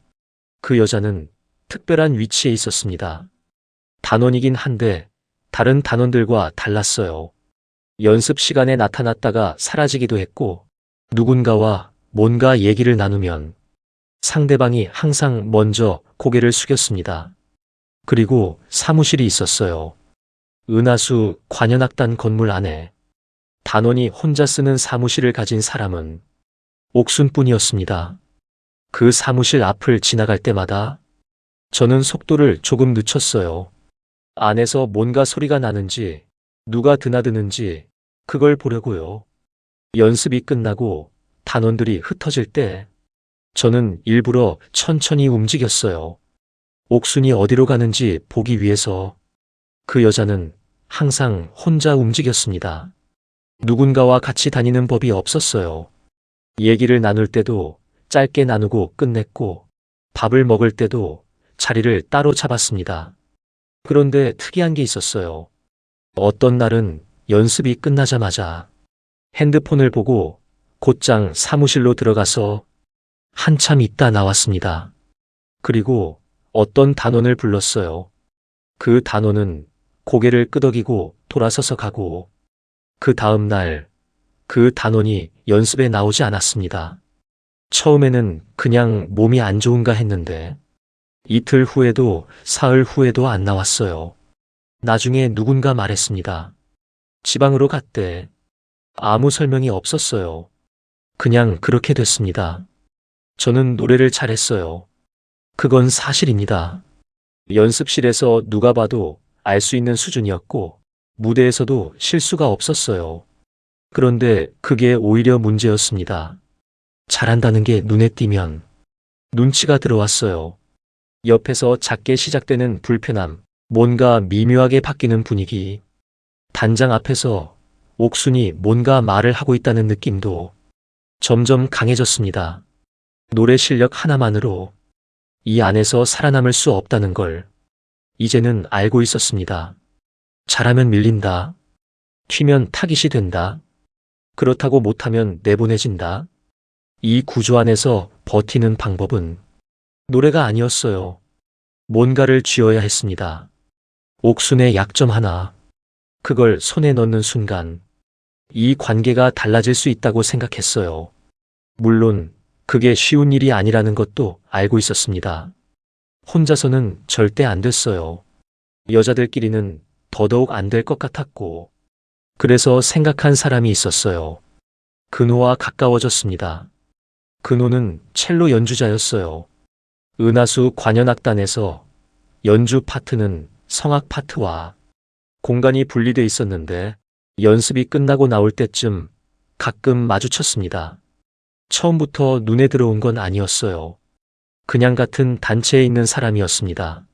A: 그 여자는 특별한 위치에 있었습니다. 단원이긴 한데 다른 단원들과 달랐어요. 연습 시간에 나타났다가 사라지기도 했고 누군가와 뭔가 얘기를 나누면 상대방이 항상 먼저 고개를 숙였습니다. 그리고 사무실이 있었어요. 은하수 관현악단 건물 안에 단원이 혼자 쓰는 사무실을 가진 사람은 옥순뿐이었습니다. 그 사무실 앞을 지나갈 때마다 저는 속도를 조금 늦췄어요. 안에서 뭔가 소리가 나는지, 누가 드나드는지 그걸 보려고요. 연습이 끝나고 단원들이 흩어질 때 저는 일부러 천천히 움직였어요. 옥순이 어디로 가는지 보기 위해서. 그 여자는 항상 혼자 움직였습니다. 누군가와 같이 다니는 법이 없었어요. 얘기를 나눌 때도 짧게 나누고 끝냈고, 밥을 먹을 때도 자리를 따로 잡았습니다. 그런데 특이한 게 있었어요. 어떤 날은 연습이 끝나자마자 핸드폰을 보고 곧장 사무실로 들어가서 한참 있다 나왔습니다. 그리고 어떤 단원을 불렀어요. 그 단원은 고개를 끄덕이고 돌아서서 가고, 그 다음 날 그 단원이 연습에 나오지 않았습니다. 처음에는 그냥 몸이 안 좋은가 했는데 이틀 후에도 사흘 후에도 안 나왔어요. 나중에 누군가 말했습니다. 지방으로 갔대. 아무 설명이 없었어요. 그냥 그렇게 됐습니다. 저는 노래를 잘했어요. 그건 사실입니다. 연습실에서 누가 봐도 알 수 있는 수준이었고, 무대에서도 실수가 없었어요. 그런데 그게 오히려 문제였습니다. 잘한다는 게 눈에 띄면 눈치가 들어왔어요. 옆에서 작게 시작되는 불편함, 뭔가 미묘하게 바뀌는 분위기, 단장 앞에서 옥순이 뭔가 말을 하고 있다는 느낌도 점점 강해졌습니다. 노래 실력 하나만으로 이 안에서 살아남을 수 없다는 걸 이제는 알고 있었습니다. 잘하면 밀린다. 튀면 타깃이 된다. 그렇다고 못하면 내보내진다. 이 구조 안에서 버티는 방법은 노래가 아니었어요. 뭔가를 쥐어야 했습니다. 옥순의 약점 하나, 그걸 손에 넣는 순간 이 관계가 달라질 수 있다고 생각했어요. 물론 그게 쉬운 일이 아니라는 것도 알고 있었습니다. 혼자서는 절대 안 됐어요. 여자들끼리는 더더욱 안 될 것 같았고, 그래서 생각한 사람이 있었어요. 근호와 가까워졌습니다. 근호는 첼로 연주자였어요. 은하수 관현악단에서 연주 파트는 성악 파트와 공간이 분리돼 있었는데 연습이 끝나고 나올 때쯤 가끔 마주쳤습니다. 처음부터 눈에 들어온 건 아니었어요. 그냥 같은 단체에 있는 사람이었습니다.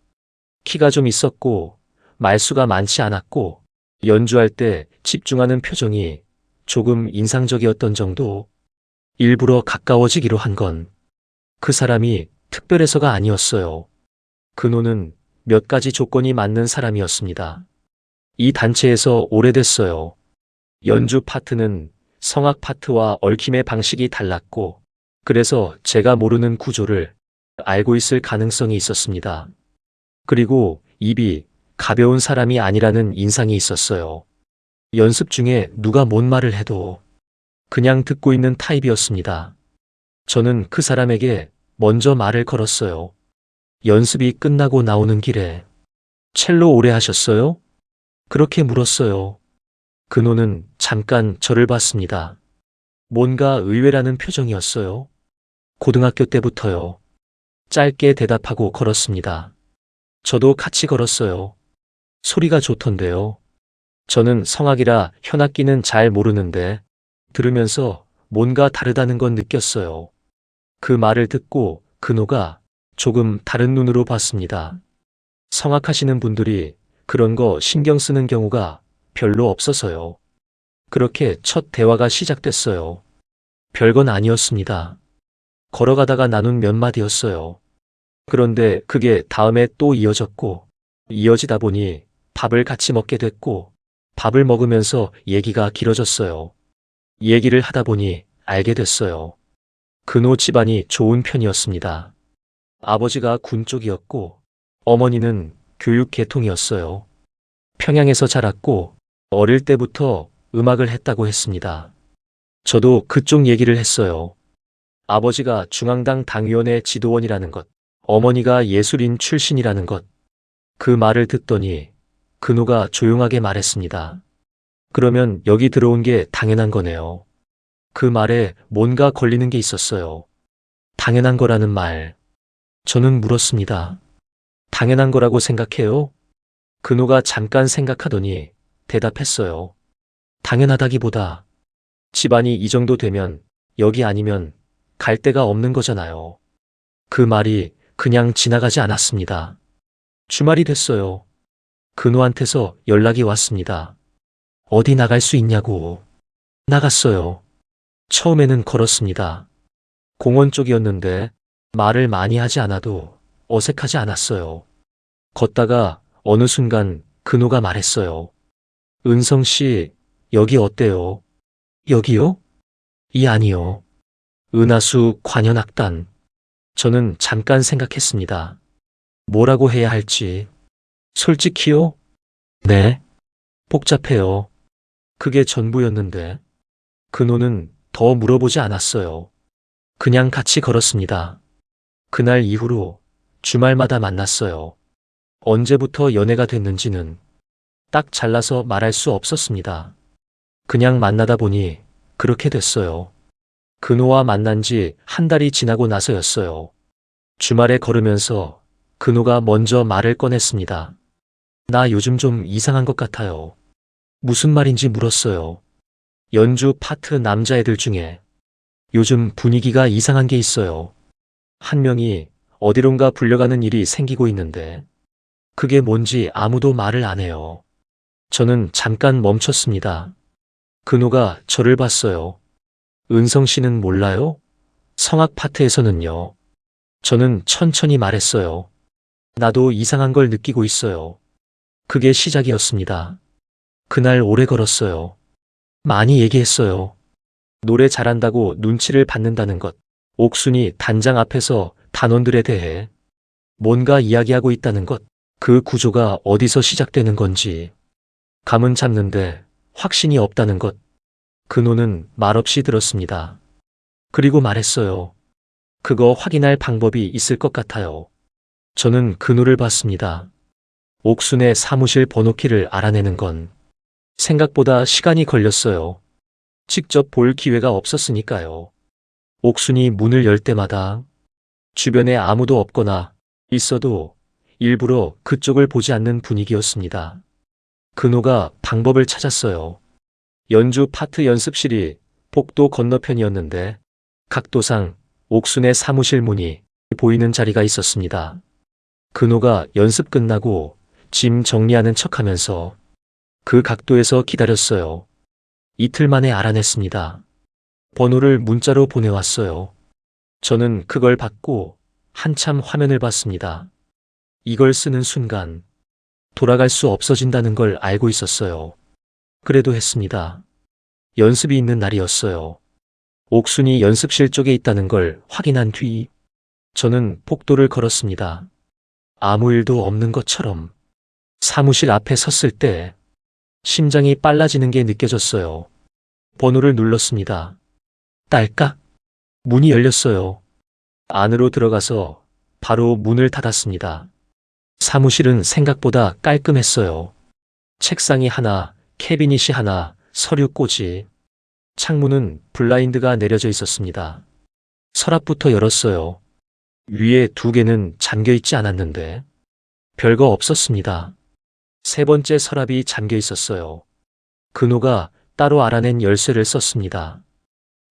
A: 키가 좀 있었고 말수가 많지 않았고 연주할 때 집중하는 표정이 조금 인상적이었던 정도. 일부러 가까워지기로 한 건 그 사람이 특별해서가 아니었어요. 근호는 몇 가지 조건이 맞는 사람이었습니다. 이 단체에서 오래됐어요. 연주 파트는 성악 파트와 얽힘의 방식이 달랐고, 그래서 제가 모르는 구조를 알고 있을 가능성이 있었습니다. 그리고 입이 가벼운 사람이 아니라는 인상이 있었어요. 연습 중에 누가 뭔 말을 해도 그냥 듣고 있는 타입이었습니다. 저는 그 사람에게 먼저 말을 걸었어요. 연습이 끝나고 나오는 길에 첼로 오래 하셨어요? 그렇게 물었어요. 근호는 잠깐 저를 봤습니다. 뭔가 의외라는 표정이었어요. 고등학교 때부터요. 짧게 대답하고 걸었습니다. 저도 같이 걸었어요. 소리가 좋던데요. 저는 성악이라 현악기는 잘 모르는데 들으면서 뭔가 다르다는 건 느꼈어요. 그 말을 듣고 근호가 조금 다른 눈으로 봤습니다. 성악하시는 분들이 그런 거 신경 쓰는 경우가 별로 없어서요. 그렇게 첫 대화가 시작됐어요. 별건 아니었습니다. 걸어가다가 나눈 몇 마디였어요. 그런데 그게 다음에 또 이어졌고, 이어지다 보니 밥을 같이 먹게 됐고, 밥을 먹으면서 얘기가 길어졌어요. 얘기를 하다 보니 알게 됐어요. 근호 집안이 좋은 편이었습니다. 아버지가 군 쪽이었고, 어머니는 교육 계통이었어요. 평양에서 자랐고, 어릴 때부터 음악을 했다고 했습니다. 저도 그쪽 얘기를 했어요. 아버지가 중앙당 당위원회 지도원이라는 것, 어머니가 예술인 출신이라는 것. 그 말을 듣더니 근호가 조용하게 말했습니다. 그러면 여기 들어온 게 당연한 거네요. 그 말에 뭔가 걸리는 게 있었어요. 당연한 거라는 말. 저는 물었습니다. 당연한 거라고 생각해요? 근호가 잠깐 생각하더니 대답했어요. 당연하다기보다 집안이 이 정도 되면 여기 아니면 갈 데가 없는 거잖아요. 그 말이 그냥 지나가지 않았습니다. 주말이 됐어요. 근호한테서 연락이 왔습니다. 어디 나갈 수 있냐고. 나갔어요. 처음에는 걸었습니다. 공원 쪽이었는데 말을 많이 하지 않아도 어색하지 않았어요. 걷다가 어느 순간 근호가 말했어요. 은성 씨, 여기 어때요? 여기요? 이 아니요. 은하수 관현악단. 저는 잠깐 생각했습니다. 뭐라고 해야 할지. 솔직히요? 네. 복잡해요. 그게 전부였는데. 근호는 더 물어보지 않았어요. 그냥 같이 걸었습니다. 그날 이후로 주말마다 만났어요. 언제부터 연애가 됐는지는 딱 잘라서 말할 수 없었습니다. 그냥 만나다 보니 그렇게 됐어요. 근호와 만난 지 한 달이 지나고 나서였어요. 주말에 걸으면서 근호가 먼저 말을 꺼냈습니다. 나 요즘 좀 이상한 것 같아요. 무슨 말인지 물었어요. 연주 파트 남자애들 중에 요즘 분위기가 이상한 게 있어요. 한 명이 어디론가 불려가는 일이 생기고 있는데 그게 뭔지 아무도 말을 안 해요. 저는 잠깐 멈췄습니다. 근호가 저를 봤어요. 은성 씨는 몰라요? 성악 파트에서는요. 저는 천천히 말했어요. 나도 이상한 걸 느끼고 있어요. 그게 시작이었습니다. 그날 오래 걸었어요. 많이 얘기했어요. 노래 잘한다고 눈치를 받는다는 것. 옥순이 단장 앞에서 단원들에 대해 뭔가 이야기하고 있다는 것. 그 구조가 어디서 시작되는 건지. 감은 잡는데 확신이 없다는 것. 근호는 말없이 들었습니다. 그리고 말했어요. 그거 확인할 방법이 있을 것 같아요. 저는 근호를 봤습니다. 옥순의 사무실 번호키를 알아내는 건 생각보다 시간이 걸렸어요. 직접 볼 기회가 없었으니까요. 옥순이 문을 열 때마다 주변에 아무도 없거나 있어도 일부러 그쪽을 보지 않는 분위기였습니다. 근호가 방법을 찾았어요. 연주 파트 연습실이 복도 건너편이었는데 각도상 옥순의 사무실 문이 보이는 자리가 있었습니다. 근호가 연습 끝나고 짐 정리하는 척하면서 그 각도에서 기다렸어요. 이틀 만에 알아냈습니다. 번호를 문자로 보내왔어요. 저는 그걸 받고 한참 화면을 봤습니다. 이걸 쓰는 순간 돌아갈 수 없어진다는 걸 알고 있었어요. 그래도 했습니다. 연습이 있는 날이었어요. 옥순이 연습실 쪽에 있다는 걸 확인한 뒤 저는 복도를 걸었습니다. 아무 일도 없는 것처럼 사무실 앞에 섰을 때 심장이 빨라지는 게 느껴졌어요. 번호를 눌렀습니다. 딸깍. 문이 열렸어요. 안으로 들어가서 바로 문을 닫았습니다. 사무실은 생각보다 깔끔했어요. 책상이 하나, 캐비닛이 하나, 서류 꽂이. 창문은 블라인드가 내려져 있었습니다. 서랍부터 열었어요. 위에 2개는 잠겨 있지 않았는데 별거 없었습니다. 3번째 서랍이 잠겨 있었어요. 근호가 따로 알아낸 열쇠를 썼습니다.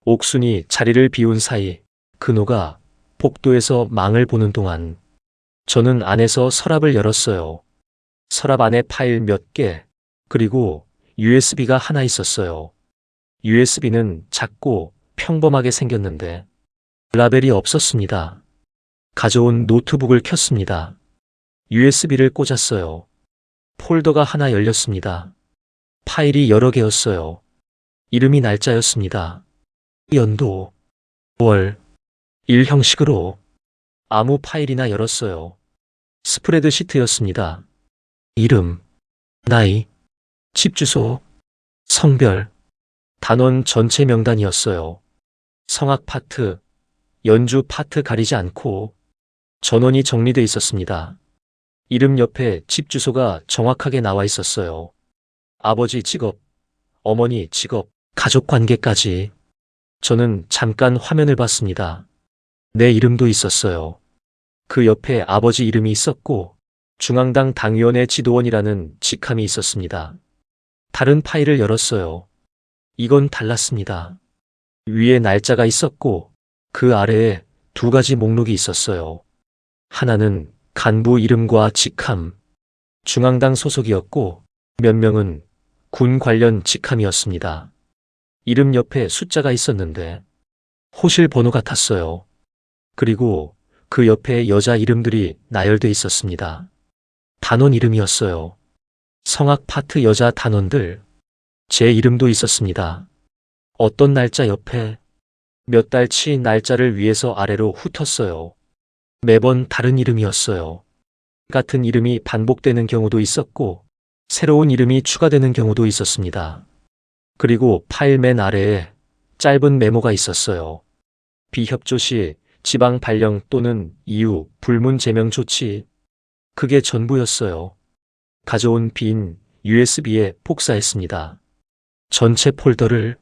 A: 옥순이 자리를 비운 사이 근호가 복도에서 망을 보는 동안 저는 안에서 서랍을 열었어요. 서랍 안에 파일 몇 개, 그리고 USB가 하나 있었어요. USB는 작고 평범하게 생겼는데 라벨이 없었습니다. 가져온 노트북을 켰습니다. USB를 꽂았어요. 폴더가 하나 열렸습니다. 파일이 여러 개였어요. 이름이 날짜였습니다. 연도, 월, 일 형식으로 아무 파일이나 열었어요. 스프레드 시트였습니다. 이름, 나이, 집 주소, 성별, 단원 전체 명단이었어요. 성악 파트, 연주 파트 가리지 않고 전원이 정리돼 있었습니다. 이름 옆에 집 주소가 정확하게 나와 있었어요. 아버지 직업, 어머니 직업, 가족 관계까지. 저는 잠깐 화면을 봤습니다. 내 이름도 있었어요. 그 옆에 아버지 이름이 있었고 중앙당 당위원회 지도원이라는 직함이 있었습니다. 다른 파일을 열었어요. 이건 달랐습니다. 위에 날짜가 있었고 그 아래에 두 가지 목록이 있었어요. 하나는 간부 이름과 직함, 중앙당 소속이었고 몇 명은 군 관련 직함이었습니다. 이름 옆에 숫자가 있었는데 호실 번호 같았어요. 그리고 그 옆에 여자 이름들이 나열돼 있었습니다. 단원 이름이었어요. 성악 파트 여자 단원들. 제 이름도 있었습니다. 어떤 날짜 옆에 몇 달치 날짜를 위에서 아래로 훑었어요. 매번 다른 이름이었어요. 같은 이름이 반복되는 경우도 있었고 새로운 이름이 추가되는 경우도 있었습니다. 그리고 파일 맨 아래에 짧은 메모가 있었어요. 비협조 시 지방 발령 또는 이유 불문 제명 조치. 그게 전부였어요. 가져온 빈 USB에 복사했습니다. 전체 폴더를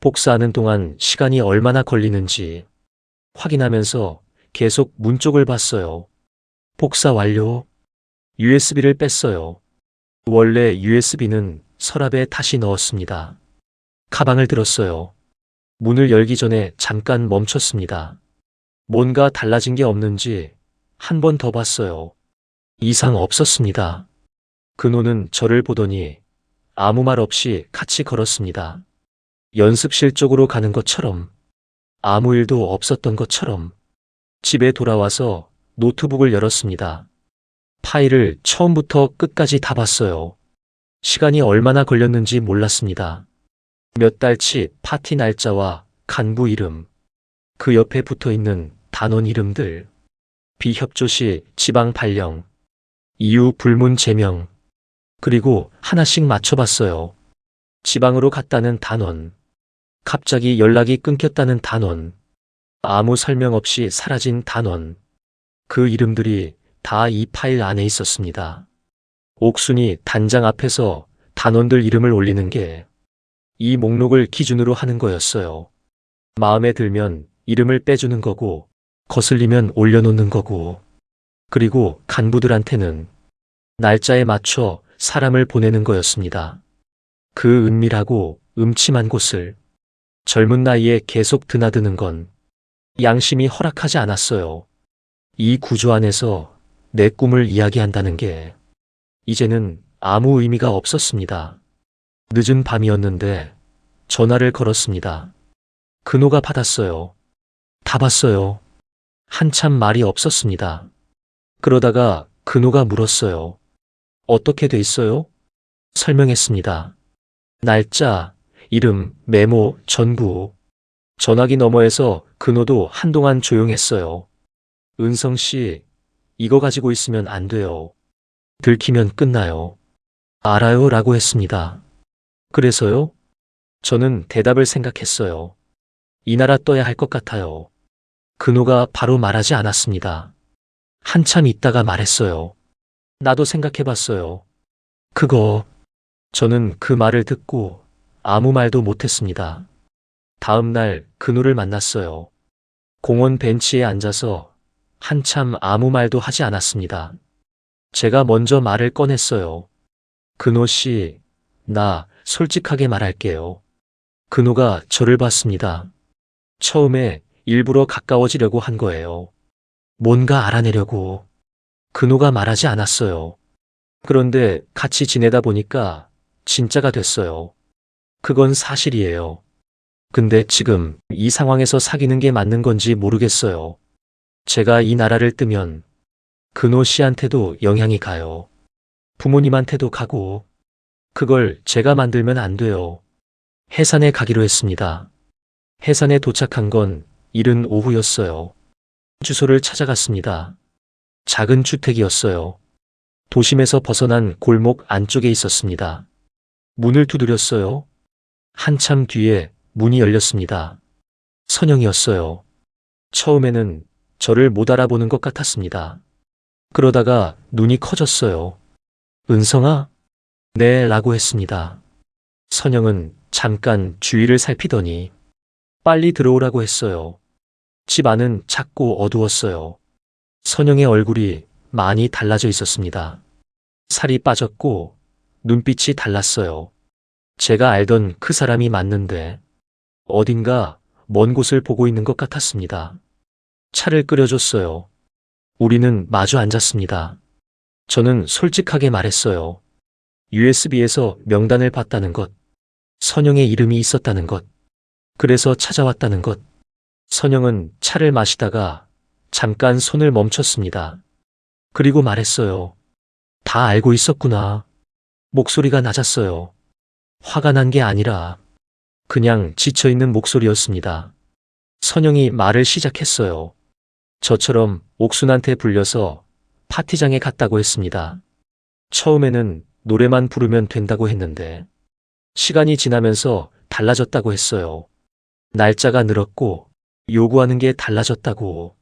A: 복사하는 동안 시간이 얼마나 걸리는지 확인하면서 계속 문 쪽을 봤어요. 복사 완료. USB를 뺐어요. 원래 USB는 서랍에 다시 넣었습니다. 가방을 들었어요. 문을 열기 전에 잠깐 멈췄습니다. 뭔가 달라진 게 없는지 한 번 더 봤어요. 이상 없었습니다. 근호는 저를 보더니 아무 말 없이 같이 걸었습니다. 연습실 쪽으로 가는 것처럼, 아무 일도 없었던 것처럼. 집에 돌아와서 노트북을 열었습니다. 파일을 처음부터 끝까지 다 봤어요. 시간이 얼마나 걸렸는지 몰랐습니다. 몇 달치 파티 날짜와 간부 이름, 그 옆에 붙어 있는 단원 이름들, 비협조 시 지방 발령, 이유 불문 제명, 그리고 하나씩 맞춰봤어요. 지방으로 갔다는 단원, 갑자기 연락이 끊겼다는 단원, 아무 설명 없이 사라진 단원, 그 이름들이 다 이 파일 안에 있었습니다. 옥순이 단장 앞에서 단원들 이름을 올리는 게 이 목록을 기준으로 하는 거였어요. 마음에 들면 이름을 빼주는 거고, 거슬리면 올려놓는 거고, 그리고 간부들한테는 날짜에 맞춰 사람을 보내는 거였습니다. 그 은밀하고 음침한 곳을 젊은 나이에 계속 드나드는 건 양심이 허락하지 않았어요. 이 구조 안에서 내 꿈을 이야기한다는 게 이제는 아무 의미가 없었습니다. 늦은 밤이었는데 전화를 걸었습니다. 근호가 받았어요. 다 봤어요. 한참 말이 없었습니다. 그러다가 근호가 물었어요. 어떻게 돼 있어요? 설명했습니다. 날짜, 이름, 메모, 전부. 전화기 너머에서 근호도 한동안 조용했어요. 은성 씨, 이거 가지고 있으면 안 돼요. 들키면 끝나요. 알아요 라고 했습니다. 그래서요? 저는 대답을 생각했어요. 이 나라 떠야 할 것 같아요. 근호가 바로 말하지 않았습니다. 한참 있다가 말했어요. 나도 생각해봤어요. 그거. 저는 그 말을 듣고 아무 말도 못했습니다. 다음 날 근호를 만났어요. 공원 벤치에 앉아서 한참 아무 말도 하지 않았습니다. 제가 먼저 말을 꺼냈어요. 근호 씨, 나 솔직하게 말할게요. 근호가 저를 봤습니다. 처음에 일부러 가까워지려고 한 거예요. 뭔가 알아내려고. 근호가 말하지 않았어요. 그런데 같이 지내다 보니까 진짜가 됐어요. 그건 사실이에요. 근데 지금 이 상황에서 사귀는 게 맞는 건지 모르겠어요. 제가 이 나라를 뜨면 근호 씨한테도 영향이 가요. 부모님한테도 가고. 그걸 제가 만들면 안 돼요. 해산에 가기로 했습니다. 해산에 도착한 건 이른 오후였어요. 주소를 찾아갔습니다. 작은 주택이었어요. 도심에서 벗어난 골목 안쪽에 있었습니다. 문을 두드렸어요. 한참 뒤에 문이 열렸습니다. 선영이었어요. 처음에는 저를 못 알아보는 것 같았습니다. 그러다가 눈이 커졌어요. 은성아? 네, 라고 했습니다. 선영은 잠깐 주위를 살피더니 빨리 들어오라고 했어요. 집 안은 작고 어두웠어요. 선영의 얼굴이 많이 달라져 있었습니다. 살이 빠졌고 눈빛이 달랐어요. 제가 알던 그 사람이 맞는데 어딘가 먼 곳을 보고 있는 것 같았습니다. 차를 끓여줬어요. 우리는 마주 앉았습니다. 저는 솔직하게 말했어요. USB에서 명단을 봤다는 것, 선영의 이름이 있었다는 것, 그래서 찾아왔다는 것. 선영은 차를 마시다가 잠깐 손을 멈췄습니다. 그리고 말했어요. 다 알고 있었구나. 목소리가 낮았어요. 화가 난 게 아니라 그냥 지쳐있는 목소리였습니다. 선영이 말을 시작했어요. 저처럼 옥순한테 불려서 파티장에 갔다고 했습니다. 처음에는 노래만 부르면 된다고 했는데 시간이 지나면서 달라졌다고 했어요. 날짜가 늘었고 요구하는 게 달라졌다고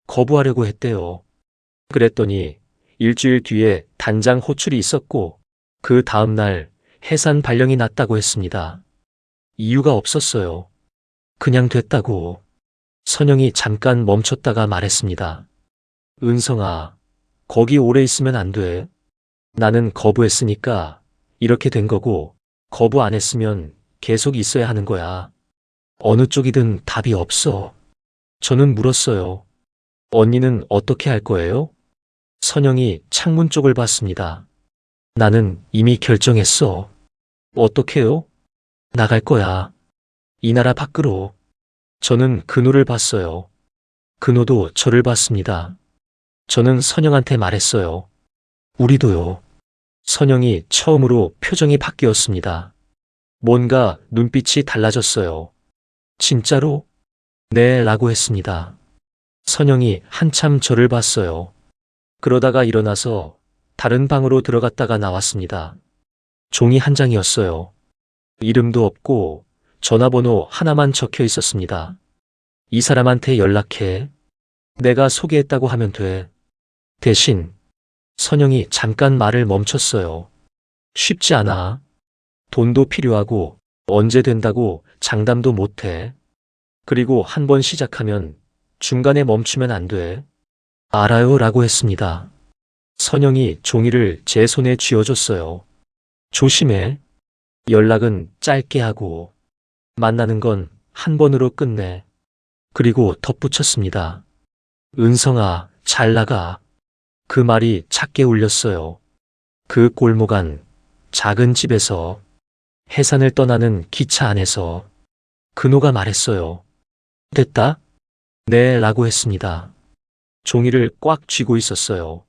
A: 거부하려고 했대요. 그랬더니 일주일 뒤에 단장 호출이 있었고 그 다음날 해산 발령이 났다고 했습니다. 이유가 없었어요. 그냥 됐다고. 선영이 잠깐 멈췄다가 말했습니다. 은성아, 거기 오래 있으면 안 돼. 나는 거부했으니까 이렇게 된 거고 거부 안 했으면 계속 있어야 하는 거야. 어느 쪽이든 답이 없어. 저는 물었어요. 언니는 어떻게 할 거예요? 선영이 창문 쪽을 봤습니다. 나는 이미 결정했어. 어떻게요? 나갈 거야. 이 나라 밖으로. 저는 근호를 봤어요. 근호도 저를 봤습니다. 저는 선영한테 말했어요. 우리도요. 선영이 처음으로 표정이 바뀌었습니다. 뭔가 눈빛이 달라졌어요. 진짜로? 네, 라고 했습니다. 선영이 한참 저를 봤어요. 그러다가 일어나서 다른 방으로 들어갔다가 나왔습니다. 종이 한 장이었어요. 이름도 없고 전화번호 하나만 적혀 있었습니다. 이 사람한테 연락해. 내가 소개했다고 하면 돼. 대신 선영이 잠깐 말을 멈췄어요. 쉽지 않아. 돈도 필요하고 언제 된다고 장담도 못해. 그리고 한 번 시작하면 중간에 멈추면 안 돼. 알아요, 라고 했습니다. 선영이 종이를 제 손에 쥐어줬어요. 조심해. 연락은 짧게 하고 만나는 건 한 번으로 끝내. 그리고 덧붙였습니다. 은성아, 잘 나가. 그 말이 작게 울렸어요. 그 골목 안 작은 집에서 해산을 떠나는 기차 안에서 근호가 말했어요. 됐다? 네, 라고 했습니다. 종이를 꽉 쥐고 있었어요.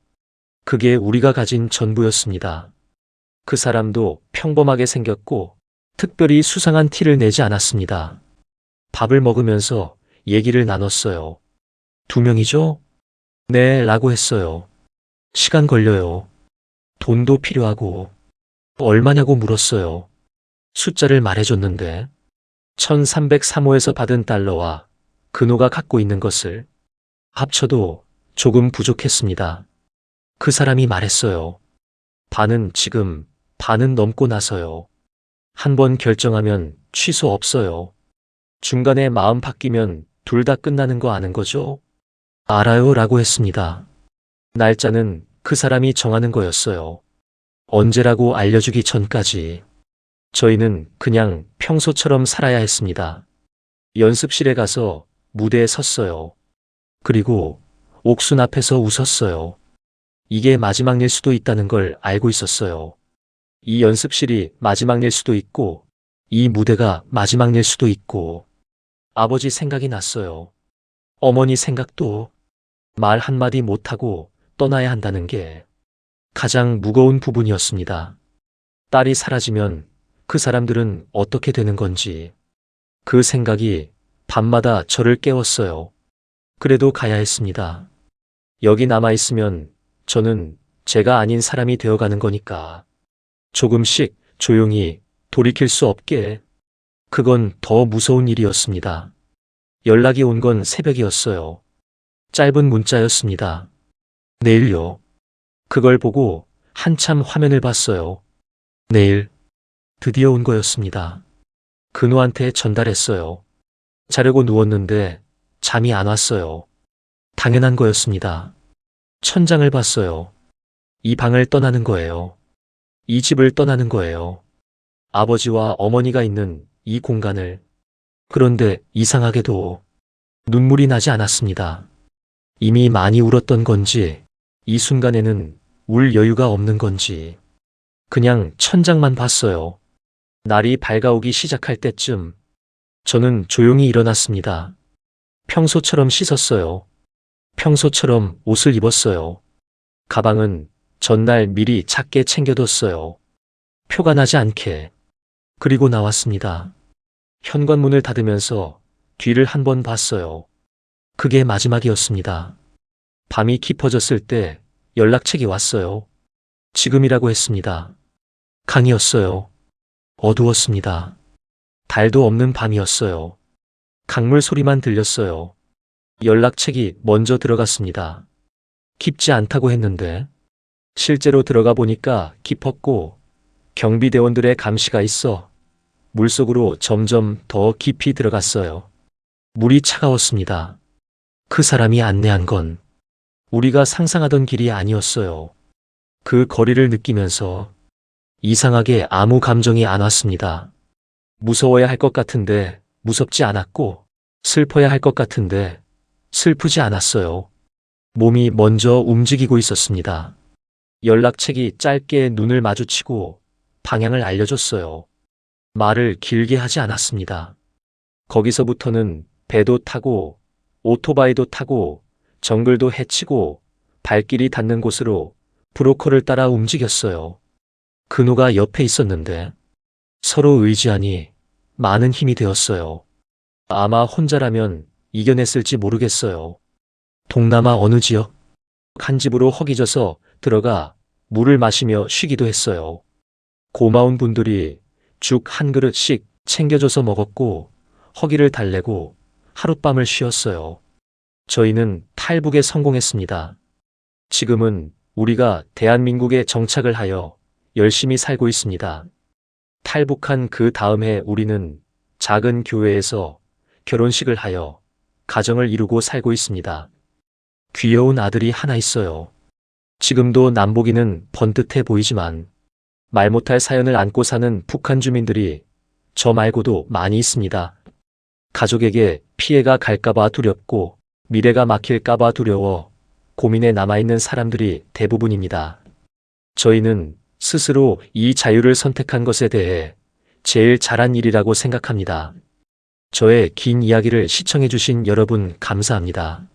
A: 그게 우리가 가진 전부였습니다. 그 사람도 평범하게 생겼고 특별히 수상한 티를 내지 않았습니다. 밥을 먹으면서 얘기를 나눴어요. 2명이죠? 네, 라고 했어요. 시간 걸려요. 돈도 필요하고 얼마냐고 물었어요. 숫자를 말해줬는데 1303호에서 받은 달러와 근호가 갖고 있는 것을 합쳐도 조금 부족했습니다. 그 사람이 말했어요. 반은 지금, 반은 넘고 나서요. 한 번 결정하면 취소 없어요. 중간에 마음 바뀌면 둘 다 끝나는 거 아는 거죠? 알아요, 라고 했습니다. 날짜는 그 사람이 정하는 거였어요. 언제라고 알려주기 전까지. 저희는 그냥 평소처럼 살아야 했습니다. 연습실에 가서 무대에 섰어요. 그리고 옥순 앞에서 웃었어요. 이게 마지막일 수도 있다는 걸 알고 있었어요. 이 연습실이 마지막일 수도 있고, 이 무대가 마지막일 수도 있고, 아버지 생각이 났어요. 어머니 생각도. 말 한마디 못하고 떠나야 한다는 게 가장 무거운 부분이었습니다. 딸이 사라지면 그 사람들은 어떻게 되는 건지. 그 생각이 밤마다 저를 깨웠어요. 그래도 가야 했습니다. 여기 남아있으면 저는 제가 아닌 사람이 되어가는 거니까. 조금씩 조용히 돌이킬 수 없게. 그건 더 무서운 일이었습니다. 연락이 온 건 새벽이었어요. 짧은 문자였습니다. 내일요. 그걸 보고 한참 화면을 봤어요. 내일. 드디어 온 거였습니다. 근호한테 전달했어요. 자려고 누웠는데 잠이 안 왔어요. 당연한 거였습니다. 천장을 봤어요. 이 방을 떠나는 거예요. 이 집을 떠나는 거예요. 아버지와 어머니가 있는 이 공간을. 그런데 이상하게도 눈물이 나지 않았습니다. 이미 많이 울었던 건지, 이 순간에는 울 여유가 없는 건지, 그냥 천장만 봤어요. 날이 밝아오기 시작할 때쯤 저는 조용히 일어났습니다. 평소처럼 씻었어요. 평소처럼 옷을 입었어요. 가방은 전날 미리 작게 챙겨뒀어요. 표가 나지 않게. 그리고 나왔습니다. 현관문을 닫으면서 뒤를 한 번 봤어요. 그게 마지막이었습니다. 밤이 깊어졌을 때 연락책이 왔어요. 지금이라고 했습니다. 강이었어요. 어두웠습니다. 달도 없는 밤이었어요. 강물 소리만 들렸어요. 연락책이 먼저 들어갔습니다. 깊지 않다고 했는데 실제로 들어가 보니까 깊었고 경비대원들의 감시가 있어 물속으로 점점 더 깊이 들어갔어요. 물이 차가웠습니다. 그 사람이 안내한 건 우리가 상상하던 길이 아니었어요. 그 거리를 느끼면서 이상하게 아무 감정이 안 왔습니다. 무서워야 할 것 같은데 무섭지 않았고 슬퍼야 할 것 같은데 슬프지 않았어요. 몸이 먼저 움직이고 있었습니다. 연락책이 짧게 눈을 마주치고 방향을 알려줬어요. 말을 길게 하지 않았습니다. 거기서부터는 배도 타고 오토바이도 타고 정글도 헤치고 발길이 닿는 곳으로 브로커를 따라 움직였어요. 근호가 옆에 있었는데 서로 의지하니 많은 힘이 되었어요. 아마 혼자라면 이겨냈을지 모르겠어요. 동남아 어느 지역? 한 집으로 허기져서 들어가 물을 마시며 쉬기도 했어요. 고마운 분들이 죽 한 그릇씩 챙겨줘서 먹었고 허기를 달래고 하룻밤을 쉬었어요. 저희는 탈북에 성공했습니다. 지금은 우리가 대한민국에 정착을 하여 열심히 살고 있습니다. 탈북한 그 다음 해 우리는 작은 교회에서 결혼식을 하여 가정을 이루고 살고 있습니다. 귀여운 아들이 하나 있어요. 지금도 남보기는 번듯해 보이지만 말 못할 사연을 안고 사는 북한 주민들이 저 말고도 많이 있습니다. 가족에게 피해가 갈까봐 두렵고 미래가 막힐까봐 두려워 고민에 남아있는 사람들이 대부분입니다. 저희는 스스로 이 자유를 선택한 것에 대해 제일 잘한 일이라고 생각합니다. 저의 긴 이야기를 시청해주신 여러분 감사합니다.